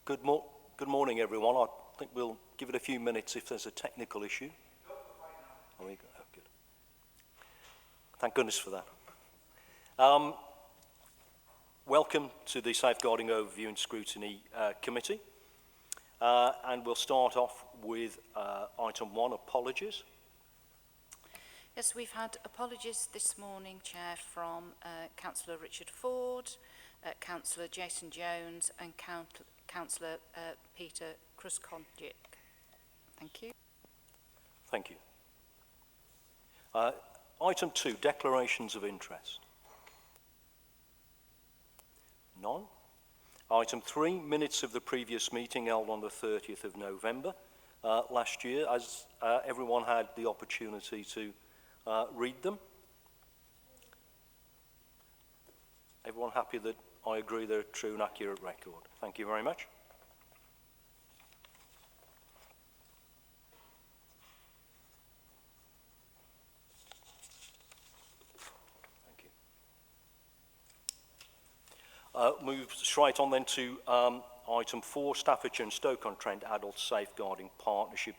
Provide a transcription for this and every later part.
Good morning, everyone. I think we'll give it a few minutes if there's a technical issue. Oh, there you go. Oh, good. Thank goodness for that. Welcome to the Safeguarding Overview and Scrutiny Committee. And we'll start off with item 1, apologies. Yes, we've had apologies this morning, Chair, from Councillor Richard Ford, Councillor Jason Jones and Councillor Peter Kruskonjic. Thank you. Thank you. Item 2, declarations of interest. None. Item 3, minutes of the previous meeting held on the 30th of November last year. As everyone had the opportunity to read them. Everyone happy that I agree they're a true and accurate record? Thank you very much. Thank you. Move straight on then to item 4, Staffordshire and Stoke-on-Trent Adult Safeguarding Partnership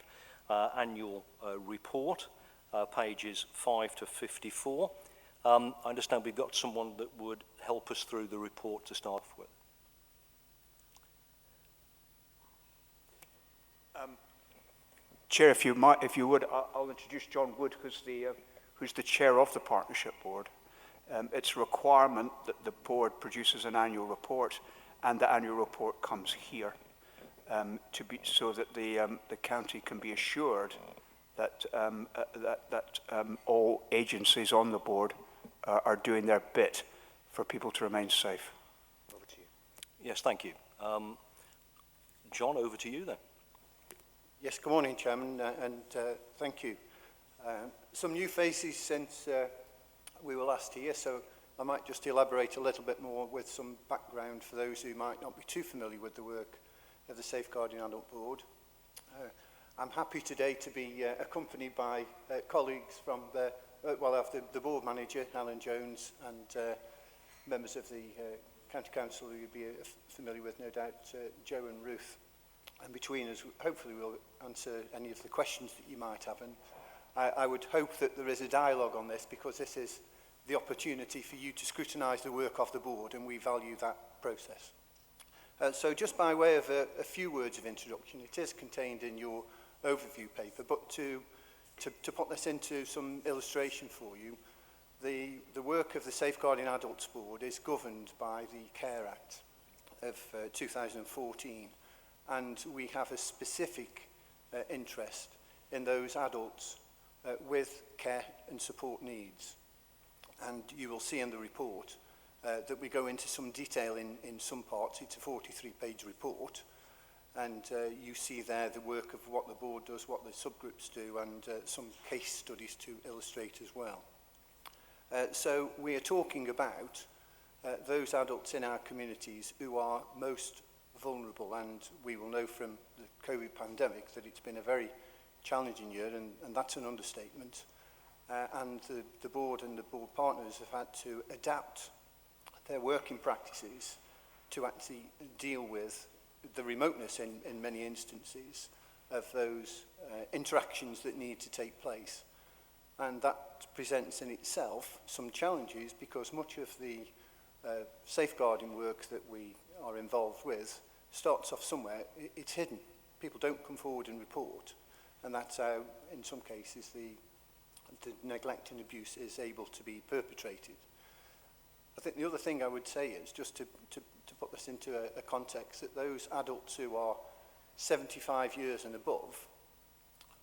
Annual Report, pages 5 to 54. I understand we've got someone that would help us through the report to start with. Chair, if you would, I'll introduce John Wood, who's the chair of the partnership board. It's a requirement that the board produces an annual report, and the annual report comes here so that the county can be assured that all agencies on the board are doing their bit for people to remain safe. Over to you. Yes, thank you. John, over to you then. Yes, good morning, Chairman, and thank you. Some new faces since we were last here, so I might just elaborate a little bit more with some background for those who might not be too familiar with the work of the Safeguarding Adult Board. I'm happy today to be accompanied by colleagues from the board manager, Alan Jones, and members of the County Council who you'll be familiar with, no doubt, Joe and Ruth. And between us, hopefully we'll answer any of the questions that you might have. And I would hope that there is a dialogue on this, because this is the opportunity for you to scrutinise the work of the board, and we value that process. So just by way of a few words of introduction, it is contained in your overview paper, but to put this into some illustration for you, the work of the Safeguarding Adults Board is governed by the Care Act of 2014, and we have a specific interest in those adults with care and support needs. And you will see in the report that we go into some detail in some parts. It's a 43-page report, and you see there the work of what the board does, what the subgroups do, and some case studies to illustrate as well. So we are talking about those adults in our communities who are most vulnerable, and we will know from the COVID pandemic that it's been a very challenging year, and that's an understatement. And the board and the board partners have had to adapt their working practices to actually deal with the remoteness in many instances of those interactions that need to take place. And that presents in itself some challenges, because much of the safeguarding work that we are involved with starts off somewhere. It's hidden. People don't come forward and report, and that's how, in some cases, the neglect and abuse is able to be perpetrated. I think the other thing I would say is, just to put this into a context, that those adults who are 75 years and above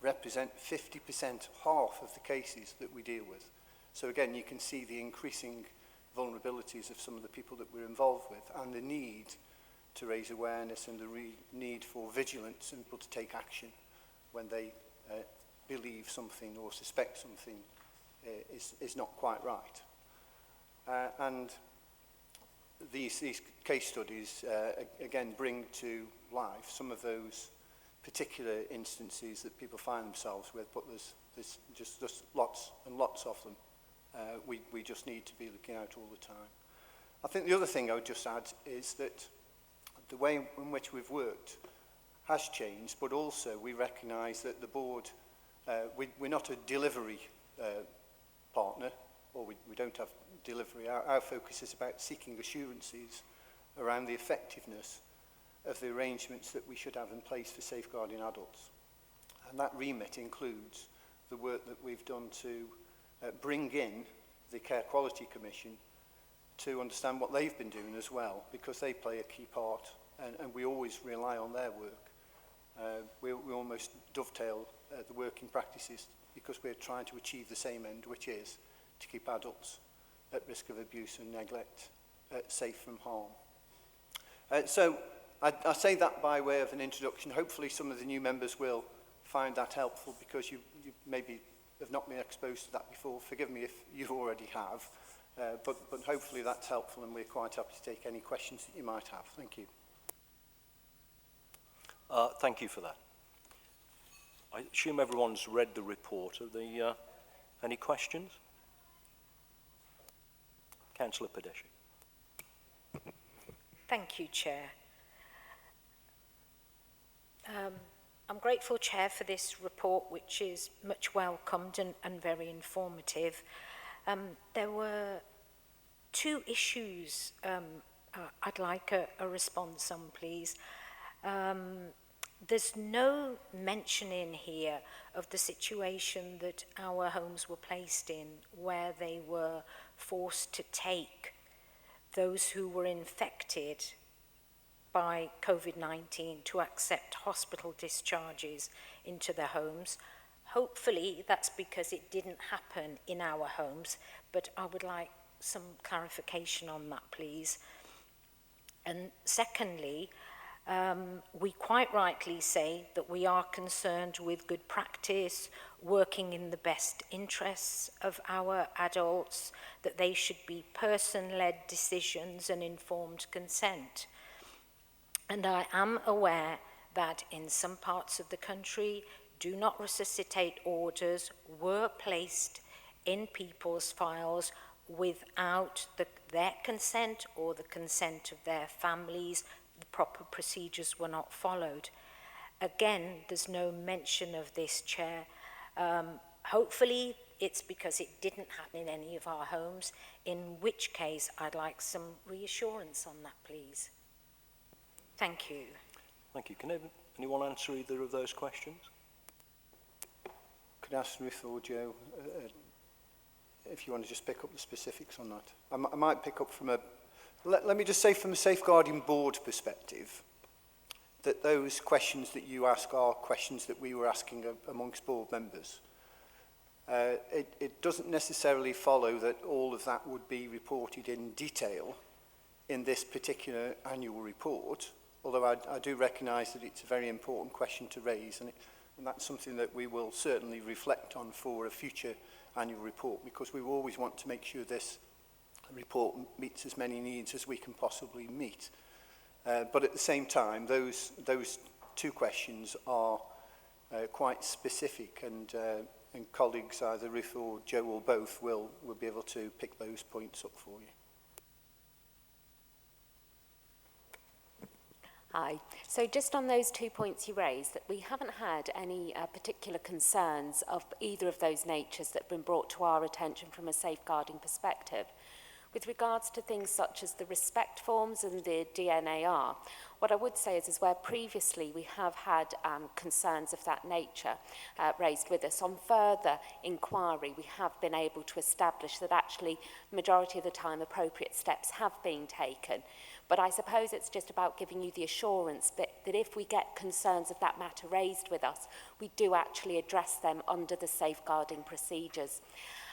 represent 50%, half of the cases that we deal with. So again, you can see the increasing vulnerabilities of some of the people that we're involved with, and the need to raise awareness, and the need for vigilance and people to take action when they believe something or suspect something is not quite right. And these case studies again bring to life some of those particular instances that people find themselves with, but there's just lots and lots of them. We just need to be looking out all the time. I think the other thing I would just add is that the way in which we've worked has changed, but also we recognise that the board, we're not a delivery partner, or we don't have delivery. Our focus is about seeking assurances around the effectiveness of the arrangements that we should have in place for safeguarding adults. And that remit includes the work that we've done to bring in the Care Quality Commission to understand what they've been doing as well, because they play a key part, and we always rely on their work. We almost dovetail the working practices because we're trying to achieve the same end, which is to keep adults at risk of abuse and neglect safe from harm. So I say that by way of an introduction. Hopefully some of the new members will find that helpful, because you maybe have not been exposed to that before. Forgive me if you already have, but hopefully that's helpful, and we're quite happy to take any questions that you might have. Thank you. Thank you for that. I assume everyone's read the report. Are there any questions? Councillor Padeschi. Thank you, Chair. I'm grateful, Chair, for this report, which is much welcomed and very informative. There were two issues I'd like a response on, please. There's no mention in here of the situation that our homes were placed in, where they were forced to take those who were infected by COVID-19 to accept hospital discharges into their homes. Hopefully that's because it didn't happen in our homes, but I would like some clarification on that, please. And secondly, we quite rightly say that we are concerned with good practice, working in the best interests of our adults, that they should be person-led decisions and informed consent. And I am aware that in some parts of the country, do not resuscitate orders were placed in people's files without their consent or the consent of their families. The proper procedures were not followed. Again, there's no mention of this, Chair. Hopefully it's because it didn't happen in any of our homes, in which case I'd like some reassurance on that, please. Thank you. Thank you. Can anyone answer either of those questions? Could I ask Ruth or Joe if you want to just pick up the specifics on that? I might pick up from a... Let me just say from a safeguarding board perspective that those questions that you ask are questions that we were asking amongst board members. It doesn't necessarily follow that all of that would be reported in detail in this particular annual report, although I do recognise that it's a very important question to raise, and that's something that we will certainly reflect on for a future annual report, because we always want to make sure this report meets as many needs as we can possibly meet. But at the same time, those two questions are quite specific, and colleagues, either Ruth or Joe or both, will be able to pick those points up for you. Hi. So just on those 2 points you raised, that we haven't had any particular concerns of either of those natures that have been brought to our attention from a safeguarding perspective. With regards to things such as the respect forms and the DNAR, what I would say is where previously we have had concerns of that nature raised with us, on further inquiry we have been able to establish that actually majority of the time appropriate steps have been taken. But I suppose it's just about giving you the assurance that if we get concerns of that matter raised with us, we do actually address them under the safeguarding procedures.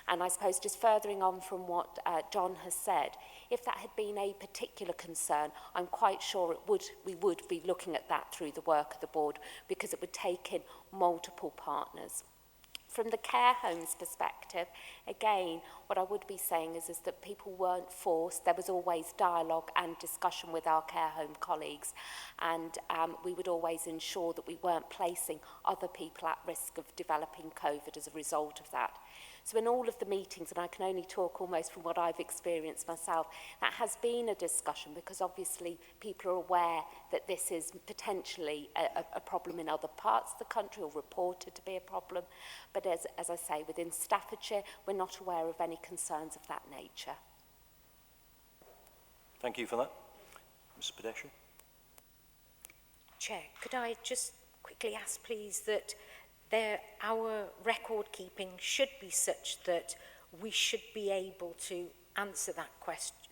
And I suppose just furthering on from what John has said, if that had been a particular concern, I'm quite sure we would be looking at that through the work of the board, because it would take in multiple partners. From the care homes perspective, again, what I would be saying is that people weren't forced. There was always dialogue and discussion with our care home colleagues, and we would always ensure that we weren't placing other people at risk of developing COVID as a result of that. So in all of the meetings, and I can only talk almost from what I've experienced myself, that has been a discussion because obviously people are aware that this is potentially a problem in other parts of the country or reported to be a problem. But as I say, within Staffordshire, we're not aware of any concerns of that nature. Thank you for that. Mr. Pedesha. Chair, could I just quickly ask, please, that our record keeping should be such that we should be able to answer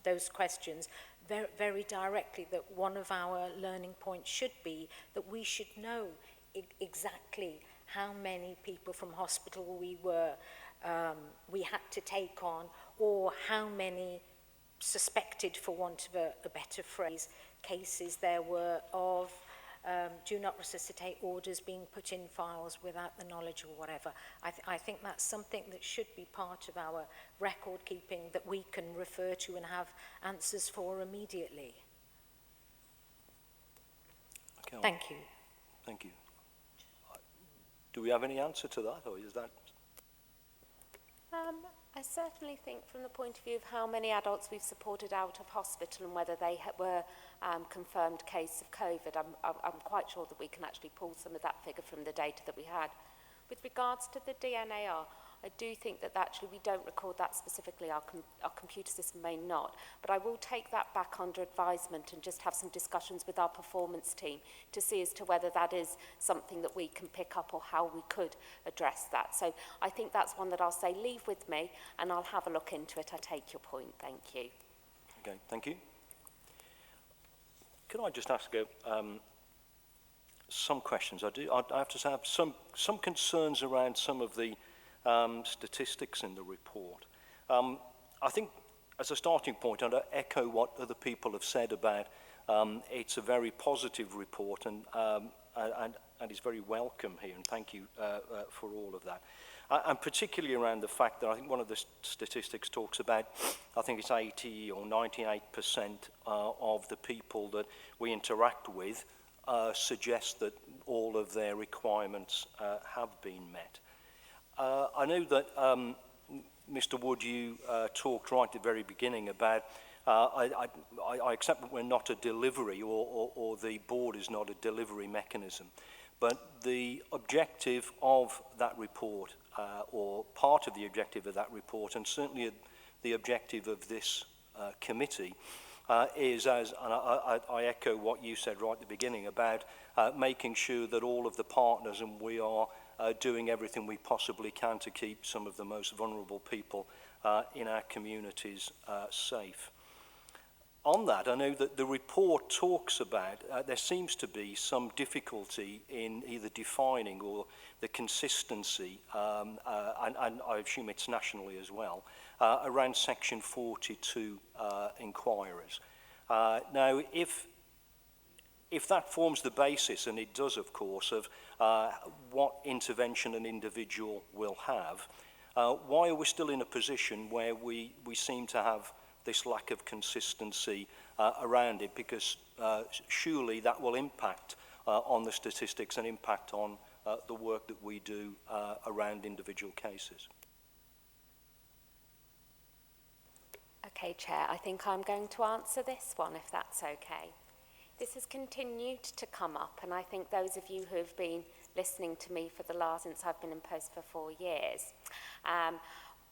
those questions very, very directly, that one of our learning points should be that we should know exactly how many people from hospital we had to take on, or how many suspected, for want of a better phrase, cases there were of do not resuscitate orders being put in files without the knowledge or whatever. I think that's something that should be part of our record keeping that we can refer to and have answers for immediately. Okay, Thank you. Thank you. Do we have any answer to that, or is that? I certainly think from the point of view of how many adults we've supported out of hospital and whether they were confirmed case of COVID, I'm quite sure that we can actually pull some of that figure from the data that we had. With regards to the DNAR, I do think that actually we don't record that specifically, our computer system may not, but I will take that back under advisement and just have some discussions with our performance team to see as to whether that is something that we can pick up or how we could address that. So I think that's one that I'll say leave with me and I'll have a look into it. I take your point. Thank you. Okay, thank you. Can I just ask some questions? I have to say I have some concerns around some of the statistics in the report. I think as a starting point, I'd echo what other people have said about it's a very positive report and it's very welcome here, and thank you for all of that. And particularly around the fact that I think one of the statistics talks about, I think it's 80 or 98% of the people that we interact with suggest that all of their requirements have been met. I know that Mr. Wood, you talked right at the very beginning about I accept that we're not a delivery or the board is not a delivery mechanism, but the objective of that report or part of the objective of that report, and certainly the objective of this committee is, and I echo what you said right at the beginning about making sure that all of the partners and we are doing everything we possibly can to keep some of the most vulnerable people in our communities safe. On that, I know that the report talks about there seems to be some difficulty in either defining or the consistency, and I assume it's nationally as well, around Section 42 inquiries. Now, if that forms the basis, and it does, of course, of what intervention an individual will have, why are we still in a position where we seem to have this lack of consistency around it? Because surely that will impact on the statistics and impact on the work that we do around individual cases. Okay, Chair, I think I'm going to answer this one, if that's okay. This has continued to come up, and I think those of you who have been listening to me for the last, since I've been in post for 4 years,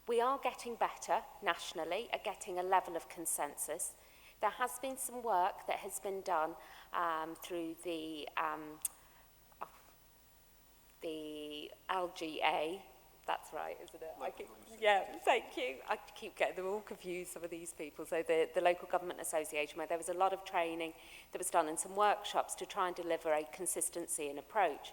we are getting better nationally at getting a level of consensus. There has been some work that has been done through the LGA. That's right, isn't it? Yeah, thank you. I keep getting them all confused, some of these people. So the Local Government Association, where there was a lot of training that was done and some workshops to try and deliver a consistency in approach.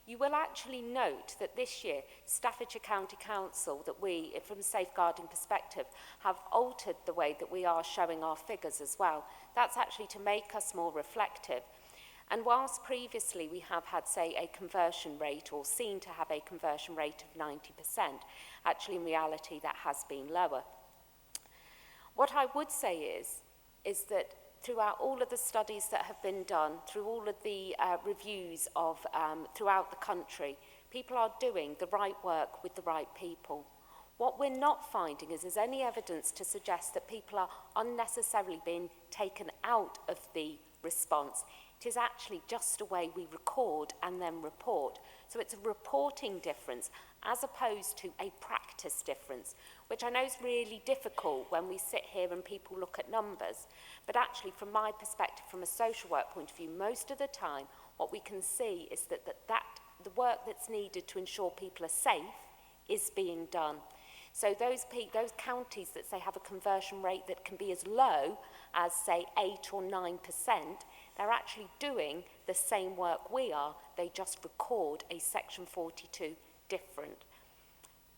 You will actually note that this year, Staffordshire County Council, that we, from a safeguarding perspective, have altered the way that we are showing our figures as well. That's actually to make us more reflective. And whilst previously we have had, say, a conversion rate or seen to have a conversion rate of 90%, actually in reality that has been lower. What I would say is that throughout all of the studies that have been done, through all of the reviews of throughout the country, people are doing the right work with the right people. What we're not finding is there's any evidence to suggest that people are unnecessarily being taken out of the response. It is actually just a way we record and then report. So it's a reporting difference as opposed to a practice difference, which I know is really difficult when we sit here and people look at numbers. But actually, from my perspective, from a social work point of view, most of the time, what we can see is that the work that's needed to ensure people are safe is being done. So those counties that say have a conversion rate that can be as low as, say, 8 or 9%, they're actually doing the same work we are. They just record a Section 42 different.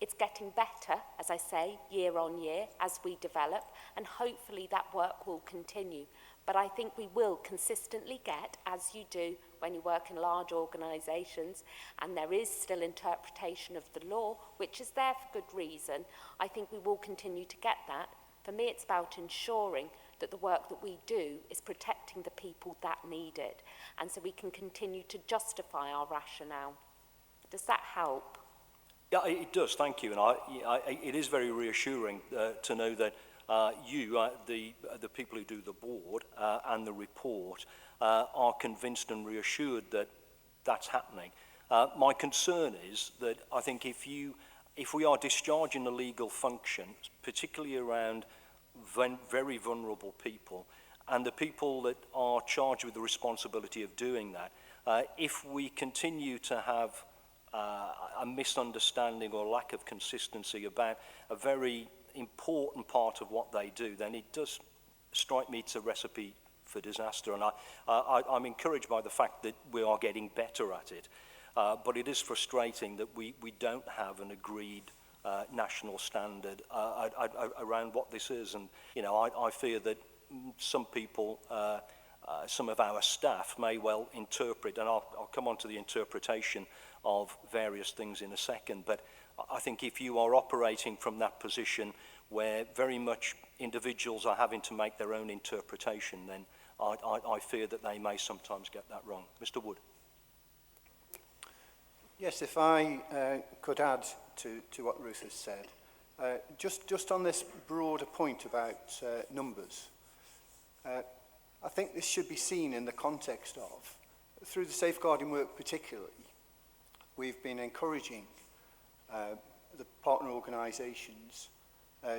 It's getting better, as I say, year on year as we develop, and hopefully that work will continue. But I think we will consistently get, as you do when you work in large organisations, and there is still interpretation of the law, which is there for good reason, I think we will continue to get that. For me, it's about ensuring that the work that we do is protecting the people that need it, and so we can continue to justify our rationale. Does that help? Yeah, it does, thank you. And it is very reassuring to know that the people who do the board and the report are convinced and reassured that that's happening. My concern is that I think if we are discharging a legal function, particularly around very vulnerable people, and the people that are charged with the responsibility of doing that, if we continue to have a misunderstanding or lack of consistency about a very important part of what they do, then it does strike me it's a recipe for disaster. And I'm encouraged by the fact that we are getting better at it. But it is frustrating that we don't have an agreed national standard around what this is. And, I fear that some people, some of our staff may well interpret, and I'll come on to the interpretation of various things in a second, but I think if you are operating from that position where very much individuals are having to make their own interpretation, then I fear that they may sometimes get that wrong. Mr. Wood. Yes, if I could add to what Ruth has said, just on this broader point about numbers, I think this should be seen in the context of, through the safeguarding work particularly, we've been encouraging the partner organisations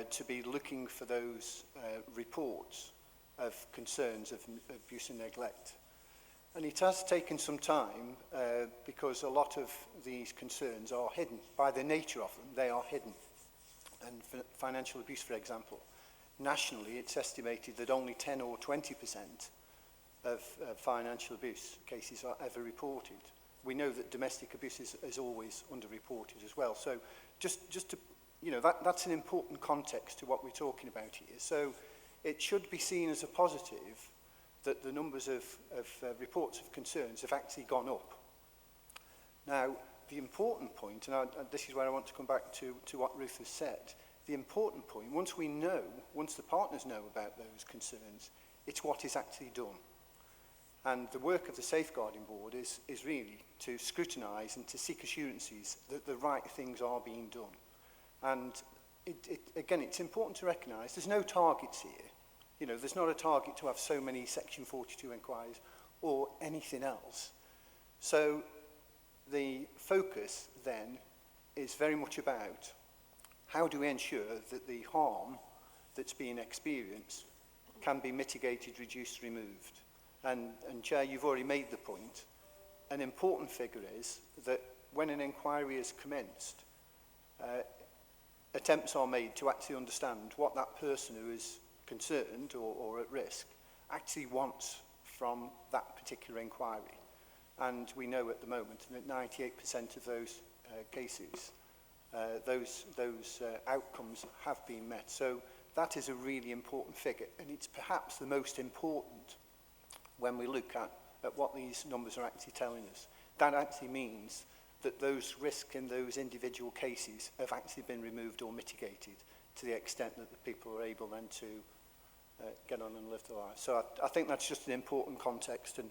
to be looking for those reports of concerns of abuse and neglect. And it has taken some time because a lot of these concerns are hidden. By the nature of them, they are hidden. And for financial abuse, for example, nationally it's estimated that only 10 or 20% of financial abuse cases are ever reported. We know that domestic abuse is always underreported as well. So just to, that's an important context to what we're talking about here. So it should be seen as a positive that the numbers of reports of concerns have actually gone up. Now, the important point, and this is where I want to come back to what Ruth has said, the important point, once the partners know about those concerns, it's what is actually done. And the work of the Safeguarding Board is really to scrutinise and to seek assurances that the right things are being done. And again, it's important to recognise there's no targets here. There's not a target to have so many Section 42 inquiries or anything else. So the focus then is very much about how do we ensure that the harm that's being experienced can be mitigated, reduced, removed. And Chair, you've already made the point. An important figure is that when an inquiry is commenced, attempts are made to actually understand what that person who is concerned or at risk actually wants from that particular inquiry. And we know at the moment that 98% of those cases, those outcomes have been met. So that is a really important figure, and it's perhaps the most important when we look at what these numbers are actually telling us. That actually means that those risks in those individual cases have actually been removed or mitigated to the extent that the people are able then to get on and live their lives. So I think that's just an important context, and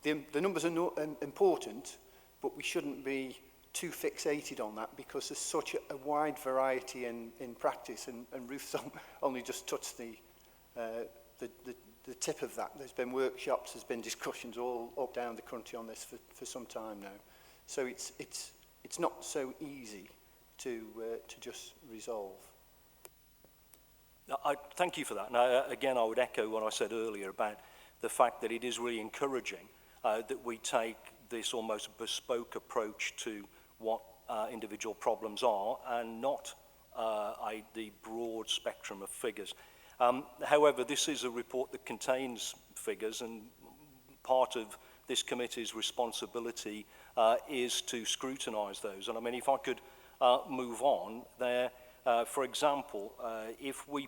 the numbers are important, but we shouldn't be too fixated on that, because there's such a wide variety in practice, and Ruth's only just touched the tip of that. There's been workshops, there's been discussions all up down the country on this for some time now. So it's not so easy to just resolve. Thank you for that. And again, I would echo what I said earlier about the fact that it is really encouraging that we take this almost bespoke approach to what individual problems are, and not the broad spectrum of figures. However, this is a report that contains figures, and part of this committee's responsibility is to scrutinise those. And I mean, if I could move on there, for example, if we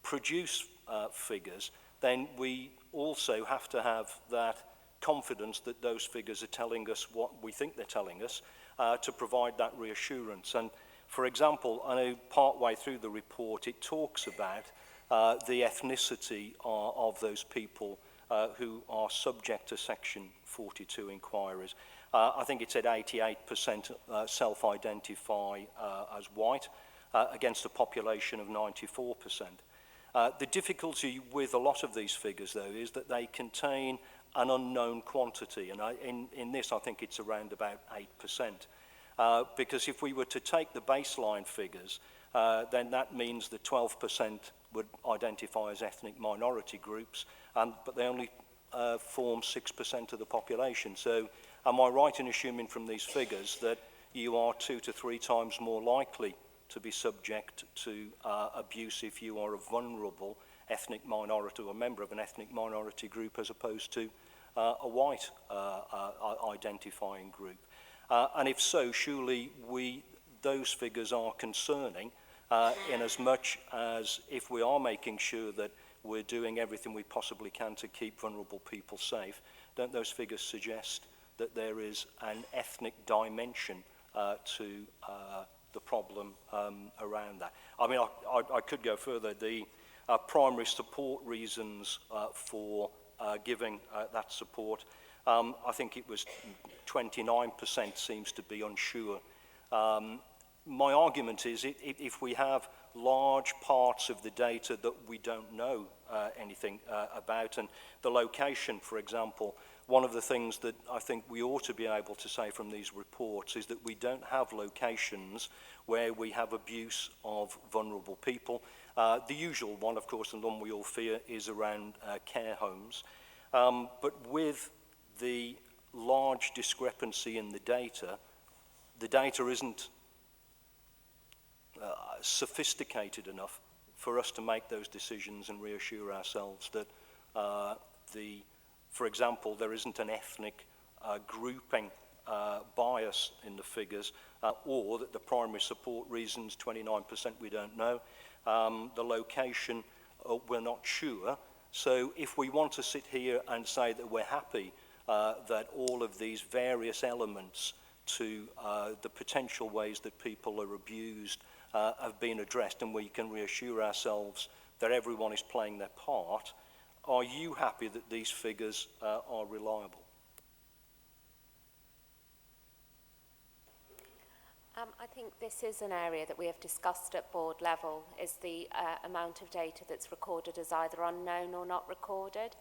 produce figures, then we also have to have that confidence that those figures are telling us what we think they're telling us, to provide that reassurance. And for example, I know partway through the report it talks about the ethnicity of those people who are subject to Section 42 inquiries. I think it said 88% self-identify as white, against a population of 94%. The difficulty with a lot of these figures, though, is that they contain an unknown quantity, and in this I think it's around about 8%. Because if we were to take the baseline figures, then that means that 12% would identify as ethnic minority groups, but they only form 6% of the population. So am I right in assuming from these figures that you are 2 to 3 times more likely to be subject to abuse if you are a vulnerable ethnic minority or a member of an ethnic minority group, as opposed to a white identifying group? And if so, surely those figures are concerning, in as much as if we are making sure that we're doing everything we possibly can to keep vulnerable people safe, don't those figures suggest that there is an ethnic dimension to the problem around that? I mean, I could go further. The primary support reasons for giving that support, I think it was 29% seems to be unsure. My argument is if we have large parts of the data that we don't know anything about, and the location, for example, one of the things that I think we ought to be able to say from these reports is that we don't have locations where we have abuse of vulnerable people. The usual one, of course, and the one we all fear, is around care homes. But with the large discrepancy in the data isn't sophisticated enough for us to make those decisions and reassure ourselves that for example, there isn't an ethnic grouping bias in the figures, or that the primary support reasons, 29% we don't know, the location we're not sure. So if we want to sit here and say that we're happy that all of these various elements to the potential ways that people are abused have been addressed, and we can reassure ourselves that everyone is playing their part, are you happy that these figures are reliable? I think this is an area that we have discussed at board level, is the amount of data that's recorded as either unknown or not recorded.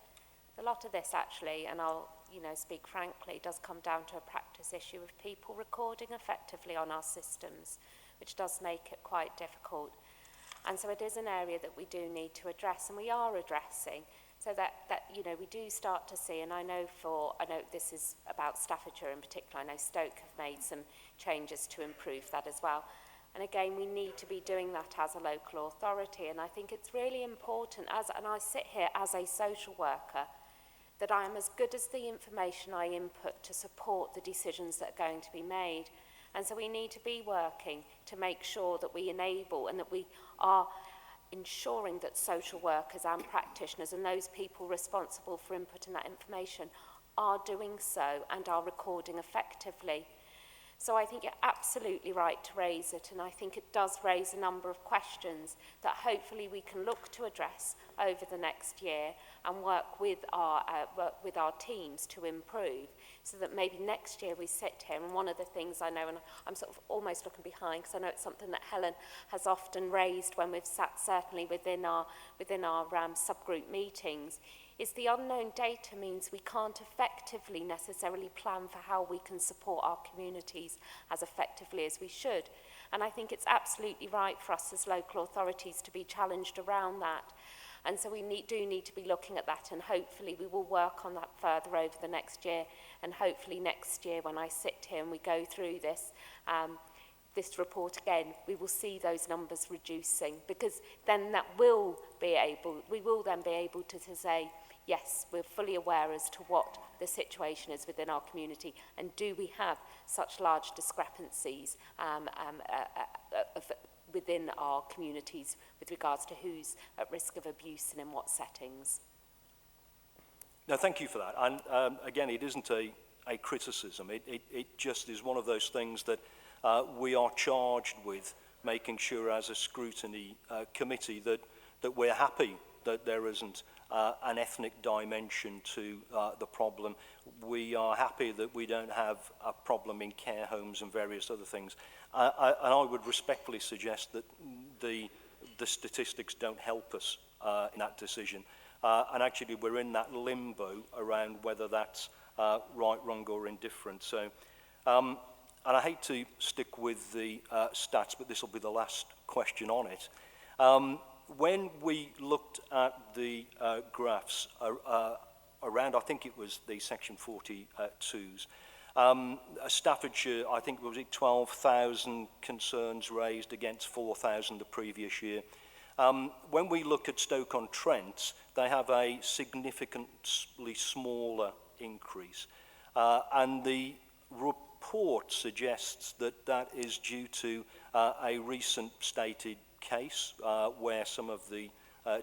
A lot of this actually, and I'll speak frankly, does come down to a practice issue of people recording effectively on our systems, which does make it quite difficult. And so it is an area that we do need to address, and we are addressing, so that we do start to see, and I know this is about Staffordshire in particular, I know Stoke have made some changes to improve that as well. And again, we need to be doing that as a local authority, and I think it's really important, and I sit here as a social worker, that I am as good as the information I input to support the decisions that are going to be made. And so we need to be working to make sure that we enable and that we are ensuring that social workers and practitioners and those people responsible for inputting that information are doing so and are recording effectively. So I think you're absolutely right to raise it, and I think it does raise a number of questions that hopefully we can look to address over the next year and work with our teams to improve, so that maybe next year we sit here, and one of the things I know, and I'm sort of almost looking behind because I know it's something that Helen has often raised when we've sat certainly within our subgroup meetings, is the unknown data means we can't effectively necessarily plan for how we can support our communities as effectively as we should. And I think it's absolutely right for us as local authorities to be challenged around that. And so we do need to be looking at that, and hopefully we will work on that further over the next year. And hopefully next year when I sit here and we go through this, this report again, we will see those numbers reducing, because then we will then be able to say, yes, we're fully aware as to what the situation is within our community, and do we have such large discrepancies within our communities with regards to who's at risk of abuse and in what settings. No, thank you for that. And again, it isn't a criticism. It just is one of those things that we are charged with making sure as a scrutiny committee that we're happy that there isn't an ethnic dimension to the problem. We are happy that we don't have a problem in care homes and various other things. And I would respectfully suggest that the statistics don't help us in that decision. And actually we're in that limbo around whether that's right, wrong or indifferent. So, and I hate to stick with the stats, but this will be the last question on it. When we looked at the graphs around, I think it was the section 42s, Staffordshire, I think was it 12,000 concerns raised against 4,000 the previous year. When we look at Stoke-on-Trent, they have a significantly smaller increase. And the report suggests that that is due to a recent stated case where some of the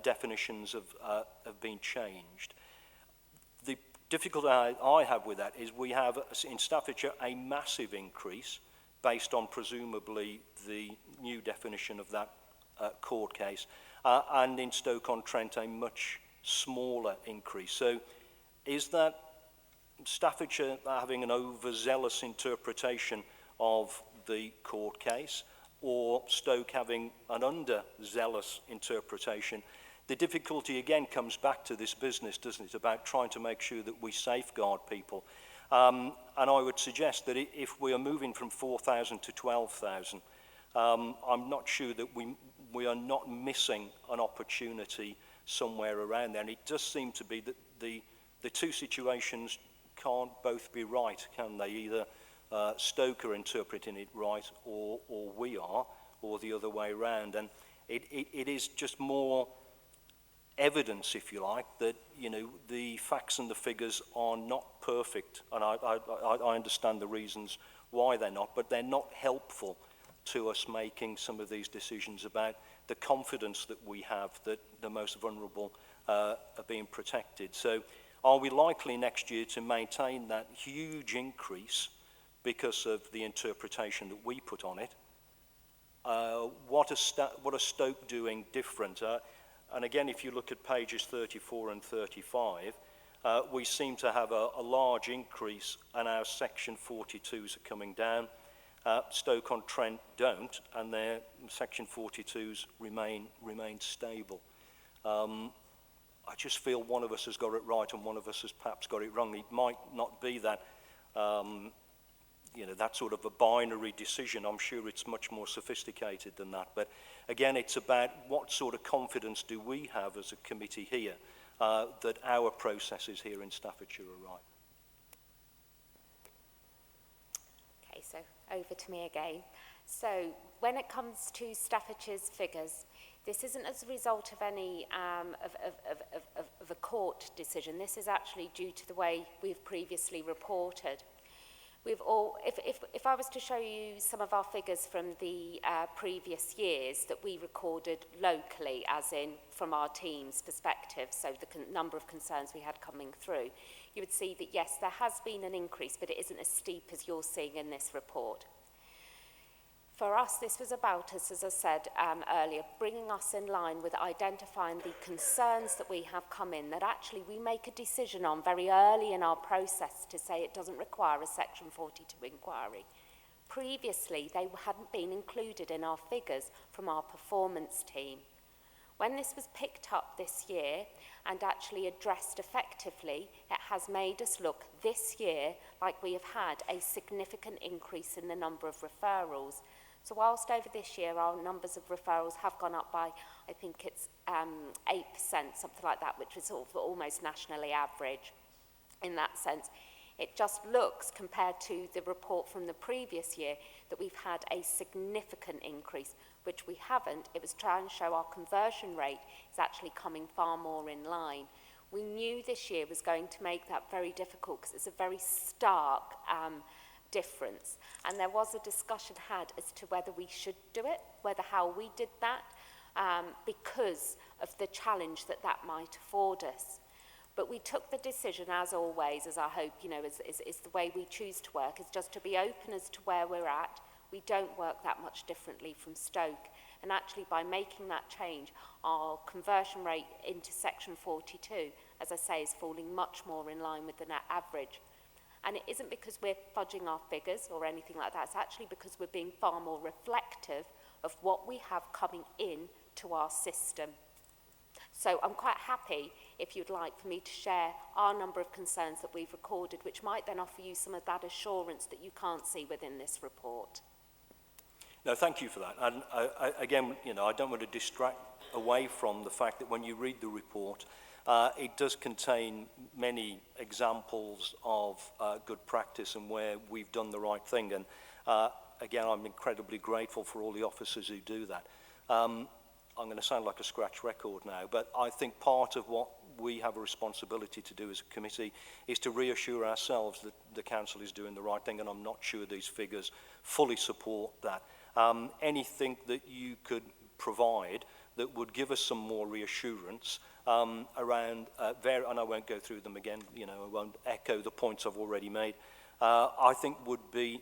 definitions have been changed. The difficulty I have with that is we have in Staffordshire a massive increase based on presumably the new definition of that court case, and in Stoke-on-Trent a much smaller increase. So is that Staffordshire having an overzealous interpretation of the court case, or Stoke having an underzealous interpretation? The difficulty again comes back to this business, doesn't it, about trying to make sure that we safeguard people. And I would suggest that if we are moving from 4,000 to 12,000, I'm not sure that we are not missing an opportunity somewhere around there. And it does seem to be that the two situations can't both be right, can they? Either Stoke are interpreting it right, or we are, or the other way around. And it is just more evidence, if you like, that the facts and the figures are not perfect. And I understand the reasons why they're not, but they're not helpful to us making some of these decisions about the confidence that we have that the most vulnerable are being protected. So are we likely next year to maintain that huge increase because of the interpretation that we put on it? What are Stoke doing different? And again, if you look at pages 34 and 35, we seem to have a large increase, and our section 42s are coming down. Stoke-on-Trent don't, and their section 42s remain stable. I just feel one of us has got it right and one of us has perhaps got it wrong. It might not be that, that sort of a binary decision. I'm sure it's much more sophisticated than that. But again, it's about what sort of confidence do we have as a committee here that our processes here in Staffordshire are right. Okay, so over to me again. So when it comes to Staffordshire's figures, this isn't as a result of any of a court decision. This is actually due to the way we've previously reported. if I was to show you some of our figures from the previous years that we recorded locally, as in from our team's perspective, so the number of concerns we had coming through, you would see that yes, there has been an increase, but it isn't as steep as you're seeing in this report. For us, this was about us, as I said earlier, bringing us in line with identifying the concerns that we have come in, that actually we make a decision on very early in our process to say it doesn't require a Section 42 inquiry. Previously, they hadn't been included in our figures from our performance team. When this was picked up this year and actually addressed effectively, it has made us look this year like we have had a significant increase in the number of referrals. So whilst over this year our numbers of referrals have gone up by, I think it's 8%, something like that, which is sort of almost nationally average in that sense, it just looks, compared to the report from the previous year, that we've had a significant increase, which we haven't. It was trying to show our conversion rate is actually coming far more in line. We knew this year was going to make that very difficult because it's a very stark difference, and there was a discussion had as to whether we should do it, how we did that, because of the challenge that might afford us. But we took the decision, as always, as I hope is the way we choose to work, is just to be open as to where we're at. We don't work that much differently from Stoke, and actually by making that change, our conversion rate into Section 42, as I say, is falling much more in line with the net average. And it isn't because we're fudging our figures or anything like that. It's actually because we're being far more reflective of what we have coming in to our system. So I'm quite happy, if you'd like, for me to share our number of concerns that we've recorded, which might then offer you some of that assurance that you can't see within this report. No, thank you for that. And again, I don't want to distract away from the fact that when you read the report, it does contain many examples of good practice and where we've done the right thing. And again, I'm incredibly grateful for all the officers who do that. I'm going to sound like a scratch record now, but I think part of what we have a responsibility to do as a committee is to reassure ourselves that the council is doing the right thing, and I'm not sure these figures fully support that. Anything that you could provide that would give us some more reassurance around, and I won't go through them again, I won't echo the points I've already made, I think would be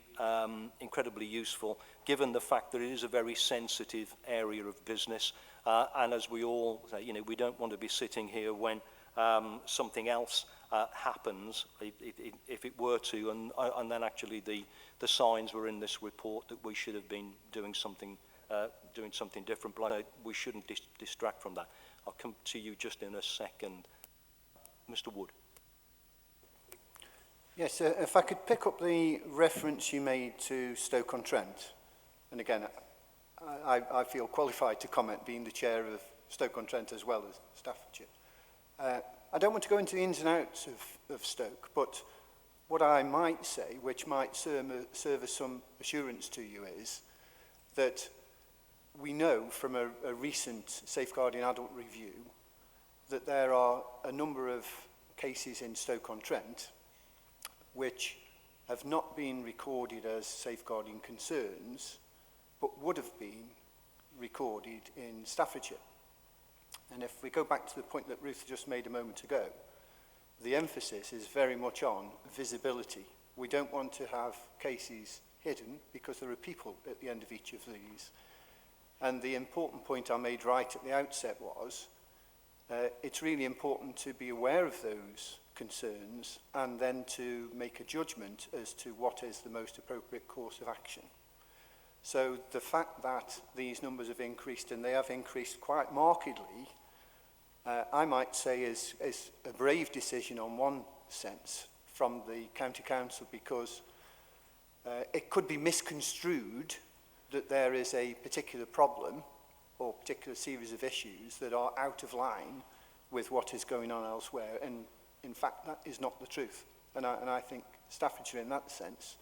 incredibly useful, given the fact that it is a very sensitive area of business, and as we all say, we don't want to be sitting here when something else happens, if it were to, and then actually the signs were in this report that we should have been doing something different, but we shouldn't distract from that. I'll come to you just in a second. Mr. Wood. Yes, if I could pick up the reference you made to Stoke-on-Trent, and again, I feel qualified to comment, being the chair of Stoke-on-Trent as well as Staffordshire. I don't want to go into the ins and outs of Stoke, but what I might say, which might serve as some assurance to you, is that we know from a recent safeguarding adult review that there are a number of cases in Stoke-on-Trent which have not been recorded as safeguarding concerns, but would have been recorded in Staffordshire. And if we go back to the point that Ruth just made a moment ago, the emphasis is very much on visibility. We don't want to have cases hidden because there are people at the end of each of these. And the important point I made right at the outset was, it's really important to be aware of those concerns and then to make a judgment as to what is the most appropriate course of action. So the fact that these numbers have increased, and they have increased quite markedly, I might say is a brave decision on one sense from the county council, because it could be misconstrued that there is a particular problem or particular series of issues that are out of line with what is going on elsewhere, and in fact that is not the truth. And I think Staffordshire in that sense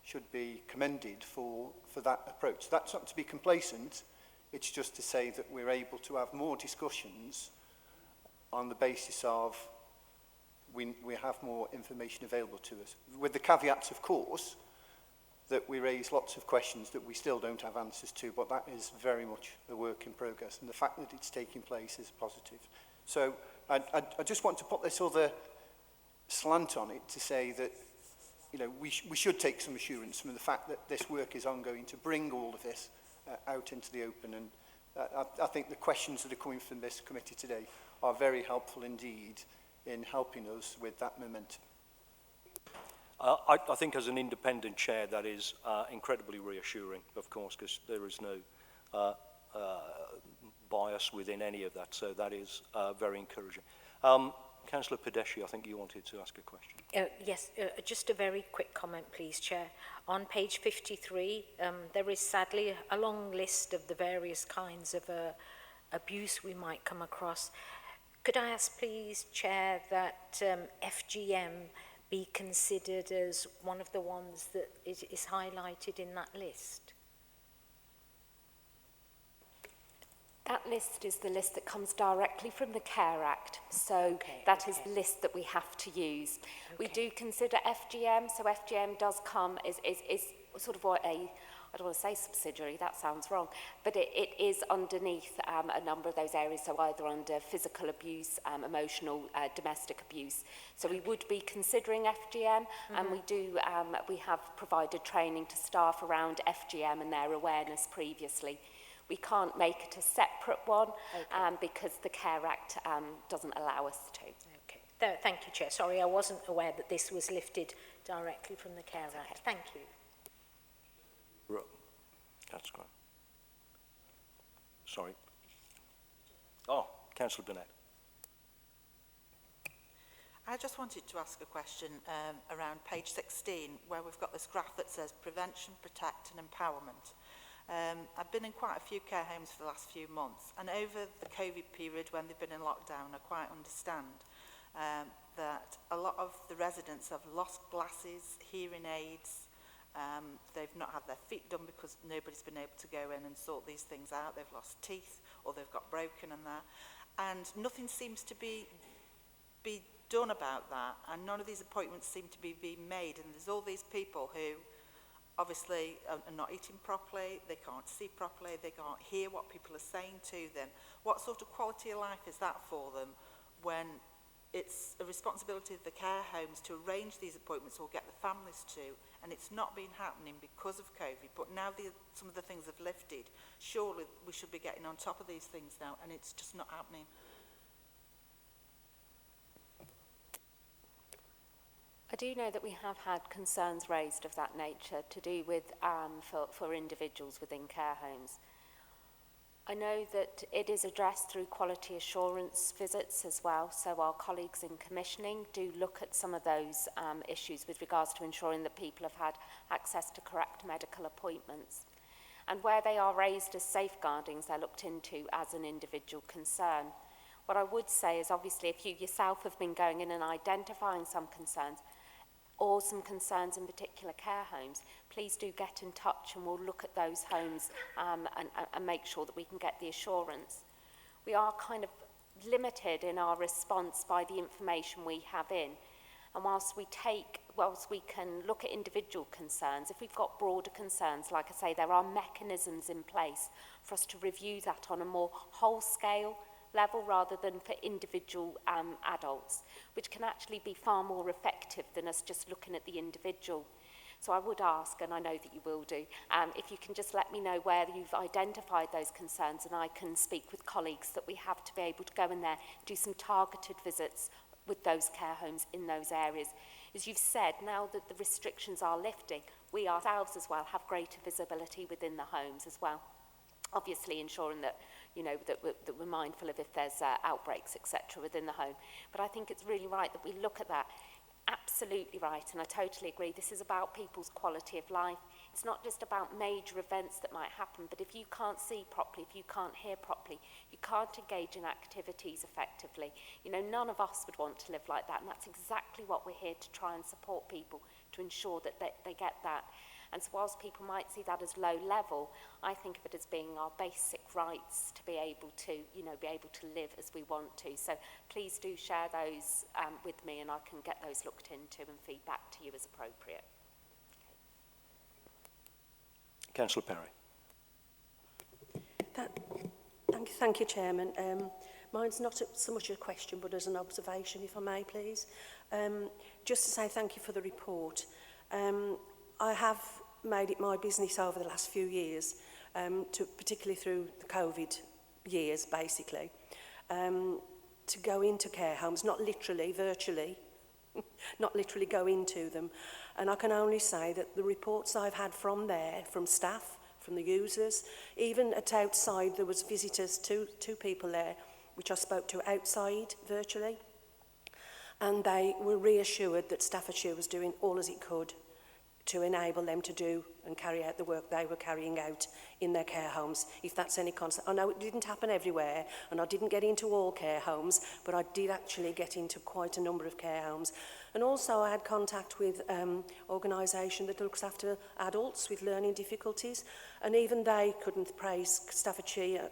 should be commended for that approach. That's not to be complacent, it's just to say that we're able to have more discussions on the basis of we have more information available to us. With the caveats, of course, that we raise lots of questions that we still don't have answers to, but that is very much a work in progress, and the fact that it's taking place is positive. So I just want to put this other slant on it to say that, you know, we should take some assurance from the fact that this work is ongoing to bring all of this out into the open, and I think the questions that are coming from this committee today are very helpful indeed in helping us with that momentum. I think as an independent chair that is incredibly reassuring, of course, because there is no bias within any of that, so that is very encouraging. Councillor Pedesci, I think you wanted to ask a question. Yes, just a very quick comment, please, Chair. On page 53, there is sadly a long list of the various kinds of abuse we might come across. Could I ask, please, Chair, that FGM be considered as one of the ones that is highlighted in that list? That list is the list that comes directly from the Care Act, so that is the list that we have to use. We do consider FGM, so FGM does come, is sort of what I don't want to say subsidiary, that sounds wrong, but it is underneath a number of those areas, so either under physical abuse, emotional, domestic abuse. So we would be considering FGM, and we have provided training to staff around FGM and their awareness previously. We can't make it a separate one because the Care Act doesn't allow us to. Okay. Thank you, Chair. Sorry, I wasn't aware that this was lifted directly from the Care Act. Okay. Thank you. That's great. Sorry. Oh, Councillor Burnett. I just wanted to ask a question around page 16, where we've got this graph that says prevention, protect and empowerment. I've been in quite a few care homes for the last few months, and over the COVID period when they've been in lockdown, I quite understand that a lot of the residents have lost glasses, hearing aids, they've not had their feet done because nobody's been able to go in and sort these things out, they've lost teeth or they've got broken and that, and nothing seems to be done about that, and none of these appointments seem to be being made, and there's all these people who obviously are not eating properly, they can't see properly, they can't hear what people are saying to them. What sort of quality of life is that for them when it's a responsibility of the care homes to arrange these appointments or get the families to, and it's not been happening because of COVID, but now some of the things have lifted, surely we should be getting on top of these things now, and it's just not happening. I do know that we have had concerns raised of that nature to do with for individuals within care homes. I know that it is addressed through quality assurance visits as well, so our colleagues in commissioning do look at some of those issues with regards to ensuring that people have had access to correct medical appointments. And where they are raised as safeguardings, they're looked into as an individual concern. What I would say is obviously if you yourself have been going in and identifying some concerns, or some concerns in particular care homes, please do get in touch and we'll look at those homes and make sure that we can get the assurance. We are kind of limited in our response by the information we have in. And whilst we can look at individual concerns, if we've got broader concerns, like I say, there are mechanisms in place for us to review that on a more whole scale level rather than for individual adults, which can actually be far more effective than us just looking at the individual. So I would ask, and I know that you will do, if you can just let me know where you've identified those concerns, and I can speak with colleagues that we have to be able to go in there, do some targeted visits with those care homes in those areas. As you've said, now that the restrictions are lifting, we ourselves as well have greater visibility within the homes as well. Obviously ensuring that, you know, that we're mindful of if there's outbreaks, etc. within the home. But I think it's really right that we look at that. Absolutely right, and I totally agree. This is about people's quality of life. It's not just about major events that might happen, but if you can't see properly, if you can't hear properly, you can't engage in activities effectively. You know, none of us would want to live like that, and that's exactly what we're here to try and support people, to ensure that they get that. And so whilst people might see that as low level, I think of it as being our basic rights to be able to, you know, be able to live as we want to. So please do share those with me, and I can get those looked into and feed back to you as appropriate. Councillor Perry. Thank you, Chairman. Mine's not so much a question, but as an observation, if I may, please. Just to say thank you for the report. I have made it my business over the last few years, particularly through the COVID years, basically, to go into care homes, not literally, virtually, not literally go into them. And I can only say that the reports I've had from there, from staff, from the users, even at outside, there was visitors, two people there, which I spoke to outside virtually, and they were reassured that Staffordshire was doing all as it could to enable them to do and carry out the work they were carrying out in their care homes, if that's any concern. I know it didn't happen everywhere, and I didn't get into all care homes, but I did actually get into quite a number of care homes. And also I had contact with an organisation that looks after adults with learning difficulties, and even they couldn't praise Staffordshire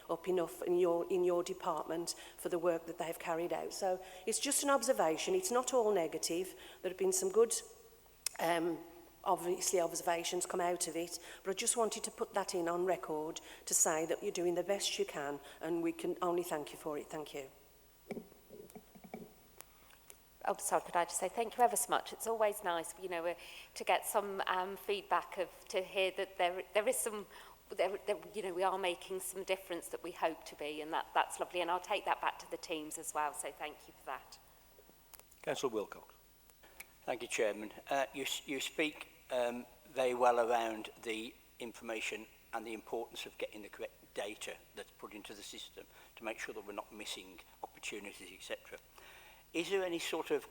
up enough in your department for the work that they've carried out. So it's just an observation. It's not all negative. There have been some good, obviously, observations come out of it, but I just wanted to put that in on record to say that you're doing the best you can, and we can only thank you for it. Thank you. Oh, sorry, could I just say thank you ever so much. It's always nice, you know, to get some feedback to hear that there is some, you know, we are making some difference that we hope to be, and that's lovely. And I'll take that back to the teams as well, so thank you for that. Councillor Wilcox. Thank you, Chairman. You speak very well around the information and the importance of getting the correct data that's put into the system to make sure that we're not missing opportunities, etc. Is there any sort of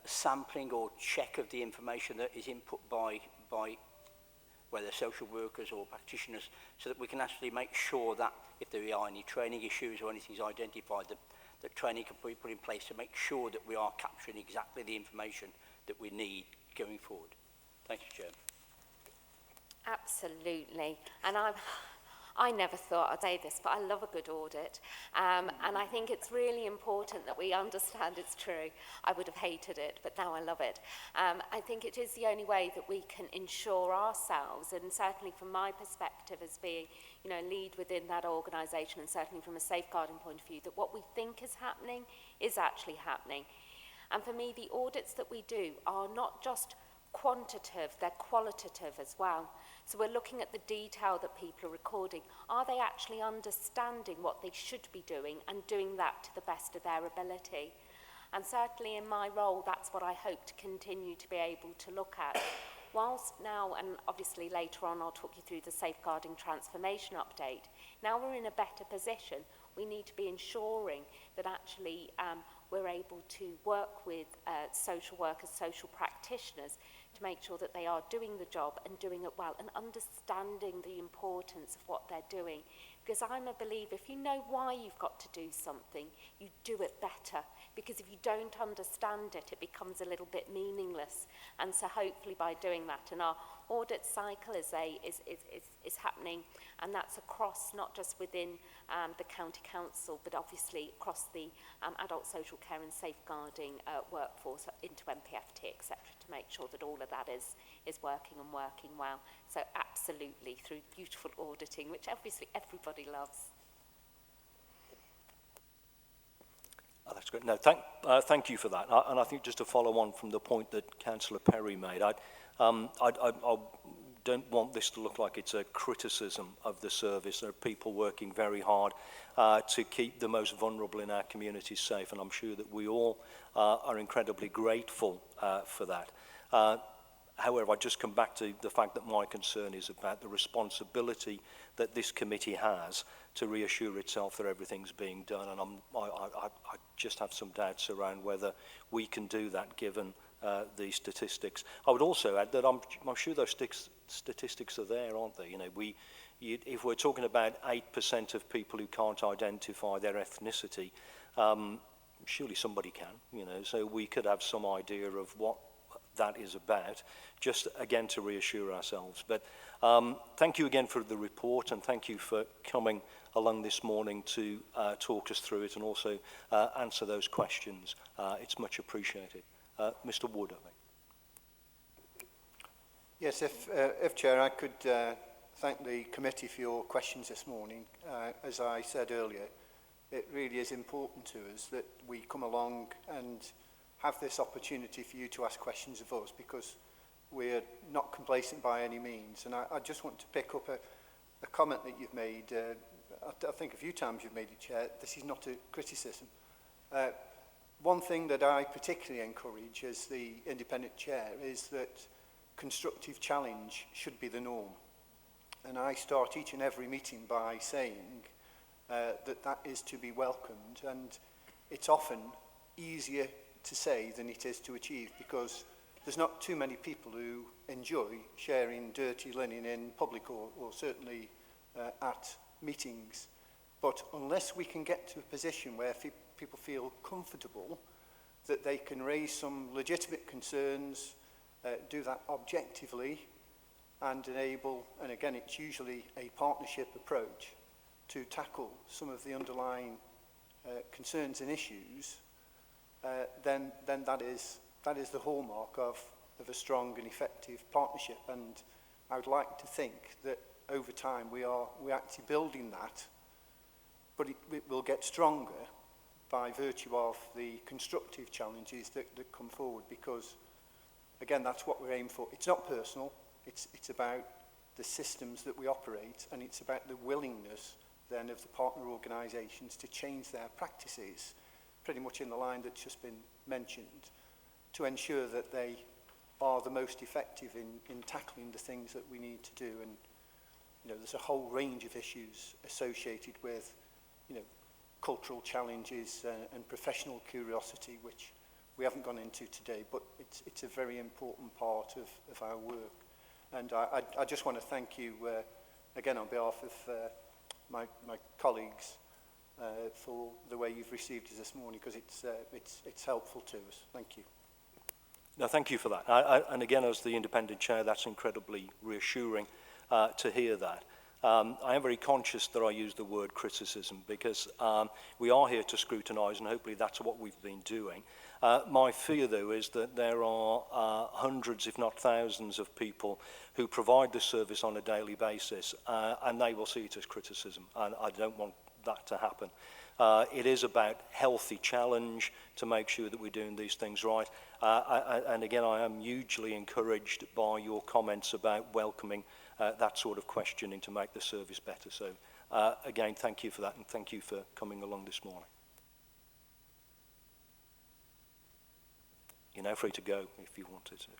sampling or check of the information that is input by whether social workers or practitioners, so that we can actually make sure that if there are any training issues or anything is identified, that training can be put in place to make sure that we are capturing exactly the information that we need going forward? Thank you, Chair. Absolutely. And I never thought I'd say this, but I love a good audit. And I think it's really important that we understand it's true. I would have hated it, but now I love it. I think it is the only way that we can ensure ourselves, and certainly from my perspective as being, you know, lead within that organisation, and certainly from a safeguarding point of view, that what we think is happening is actually happening. And for me, the audits that we do are not just quantitative, they're qualitative as well. So we're looking at the detail that people are recording. Are they actually understanding what they should be doing and doing that to the best of their ability? And certainly in my role, that's what I hope to continue to be able to look at. Whilst now, and obviously later on I'll talk you through the safeguarding transformation update, now we're in a better position. We need to be ensuring that actually we're able to work with social workers, social practitioners, to make sure that they are doing the job and doing it well and understanding the importance of what they're doing. Because I'm a believer, if you know why you've got to do something, you do it better. Because if you don't understand it, it becomes a little bit meaningless. And so hopefully by doing that, and our audit cycle is happening, and that's across not just within the county council, but obviously across the adult social care and safeguarding workforce into MPFT, etc., to make sure that all of that is working and working well. So absolutely, through beautiful auditing, which obviously everybody loves. Oh, that's great. No, thank you for that. And I think just to follow on from the point that Councillor Perry made, I don't want this to look like it's a criticism of the service. There are people working very hard to keep the most vulnerable in our communities safe, and I'm sure that we all are incredibly grateful for that. However, I just come back to the fact that my concern is about the responsibility that this committee has to reassure itself that everything's being done, and I just have some doubts around whether we can do that given the statistics. I would also add that I'm sure those statistics are there, aren't they? You know, if we're talking about 8% of people who can't identify their ethnicity, surely somebody can, you know, so we could have some idea of what that is about, just again to reassure ourselves. But thank you again for the report, and thank you for coming along this morning to talk us through it and also answer those questions. It's much appreciated. Mr. Wood, I think. Yes, if Chair, I could thank the committee for your questions this morning. As I said earlier, it really is important to us that we come along and have this opportunity for you to ask questions of us, because we're not complacent by any means. And I just want to pick up a comment that you've made. I think a few times you've made it, Chair. This is not a criticism. One thing that I particularly encourage as the independent chair is that constructive challenge should be the norm. And I start each and every meeting by saying that is to be welcomed, and it's often easier to say than it is to achieve, because there's not too many people who enjoy sharing dirty linen in public or certainly at meetings. But unless we can get to a position where people feel comfortable that they can raise some legitimate concerns, do that objectively, and enable, and again it's usually a partnership approach, to tackle some of the underlying concerns and issues, then that is the hallmark of a strong and effective partnership. And I would like to think that over time we're actually building that, but it will get stronger by virtue of the constructive challenges that come forward, because again, that's what we're aiming for. It's not personal. It's about the systems that we operate, and it's about the willingness then of the partner organisations to change their practices, pretty much in the line that's just been mentioned, to ensure that they are the most effective in tackling the things that we need to do. And you know, there's a whole range of issues associated with, you know, cultural challenges and professional curiosity, which we haven't gone into today, but it's a very important part of our work. And I just want to thank you again on behalf of my colleagues for the way you've received us this morning, because it's helpful to us. Thank you. No, thank you for that. And again, as the independent chair, that's incredibly reassuring to hear that. I am very conscious that I use the word criticism, because we are here to scrutinise, and hopefully that's what we've been doing. My fear, though, is that there are hundreds, if not thousands, of people who provide this service on a daily basis, and they will see it as criticism, and I don't want that to happen. It is about healthy challenge to make sure that we're doing these things right. And again, I am hugely encouraged by your comments about welcoming that sort of questioning to make the service better. So again, thank you for that, and thank you for coming along this morning. You're now free to go if you wanted to.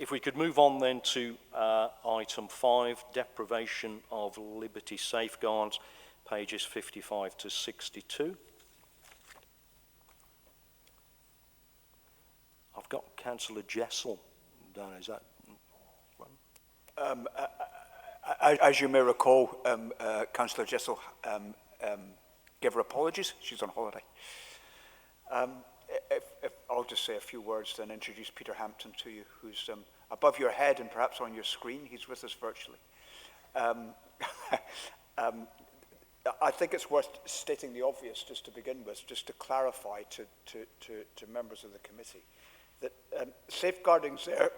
If we could move on then to item 5, deprivation of liberty safeguards, pages 55 to 62. I've got Councillor Jessel down. Is that one? As you may recall, Councillor Jessel gave her apologies. She's on holiday. If I'll just say a few words, then introduce Peter Hampton to you, who's above your head and perhaps on your screen. He's with us virtually. I think it's worth stating the obvious just to begin with, just to clarify to members of the committee, that safeguarding's there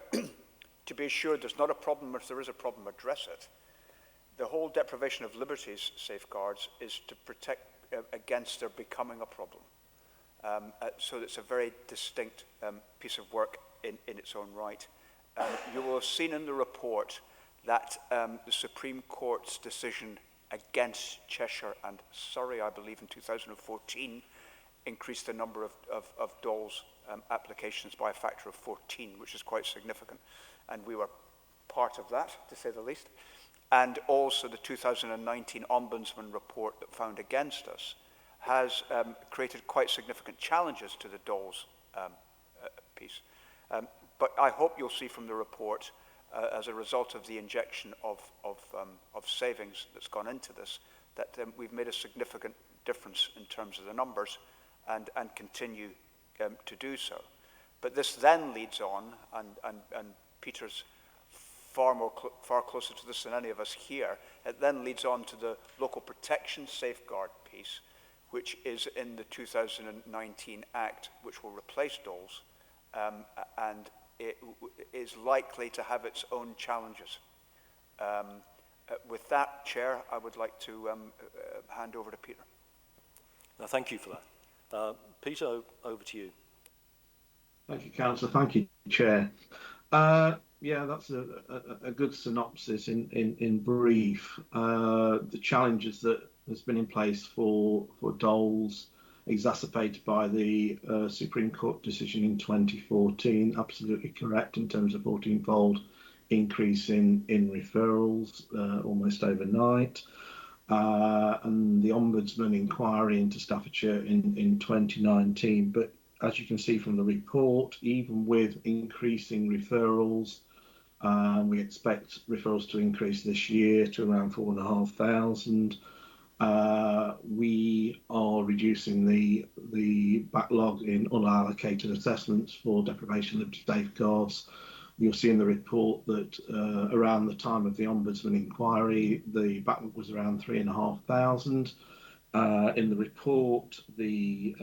to be assured there's not a problem. If there is a problem, address it. The whole deprivation of liberties safeguards is to protect against there becoming a problem. So it's a very distinct piece of work in its own right. You will have seen in the report that the Supreme Court's decision against Cheshire and Surrey, I believe in 2014, increased the number of DOLS applications by a factor of 14, which is quite significant. And we were part of that, to say the least. And also the 2019 Ombudsman report that found against us has created quite significant challenges to the DOLS piece. But I hope you'll see from the report, as a result of the injection of savings that's gone into this, that we've made a significant difference in terms of the numbers and continue to do so. But this then leads on, and Peter's far closer to this than any of us here. It then leads on to the local protection safeguard piece, which is in the 2019 Act, which will replace DOLS, and it is likely to have its own challenges. With that, Chair, I would like to hand over to Peter. No, thank you for that. Peter, over to you. Thank you, Councillor. Thank you, Chair. Yeah, that's a good synopsis in brief. The challenges that has been in place for DOLS, exacerbated by the Supreme Court decision in 2014, absolutely correct in terms of 14-fold increase in referrals almost overnight. And the Ombudsman inquiry into Staffordshire in 2019. But as you can see from the report, even with increasing referrals, we expect referrals to increase this year to around 4,500. We are reducing the backlog in unallocated assessments for deprivation of liberty safeguards. You'll see in the report that around the time of the Ombudsman inquiry, the backlog was around 3,500. In the report, the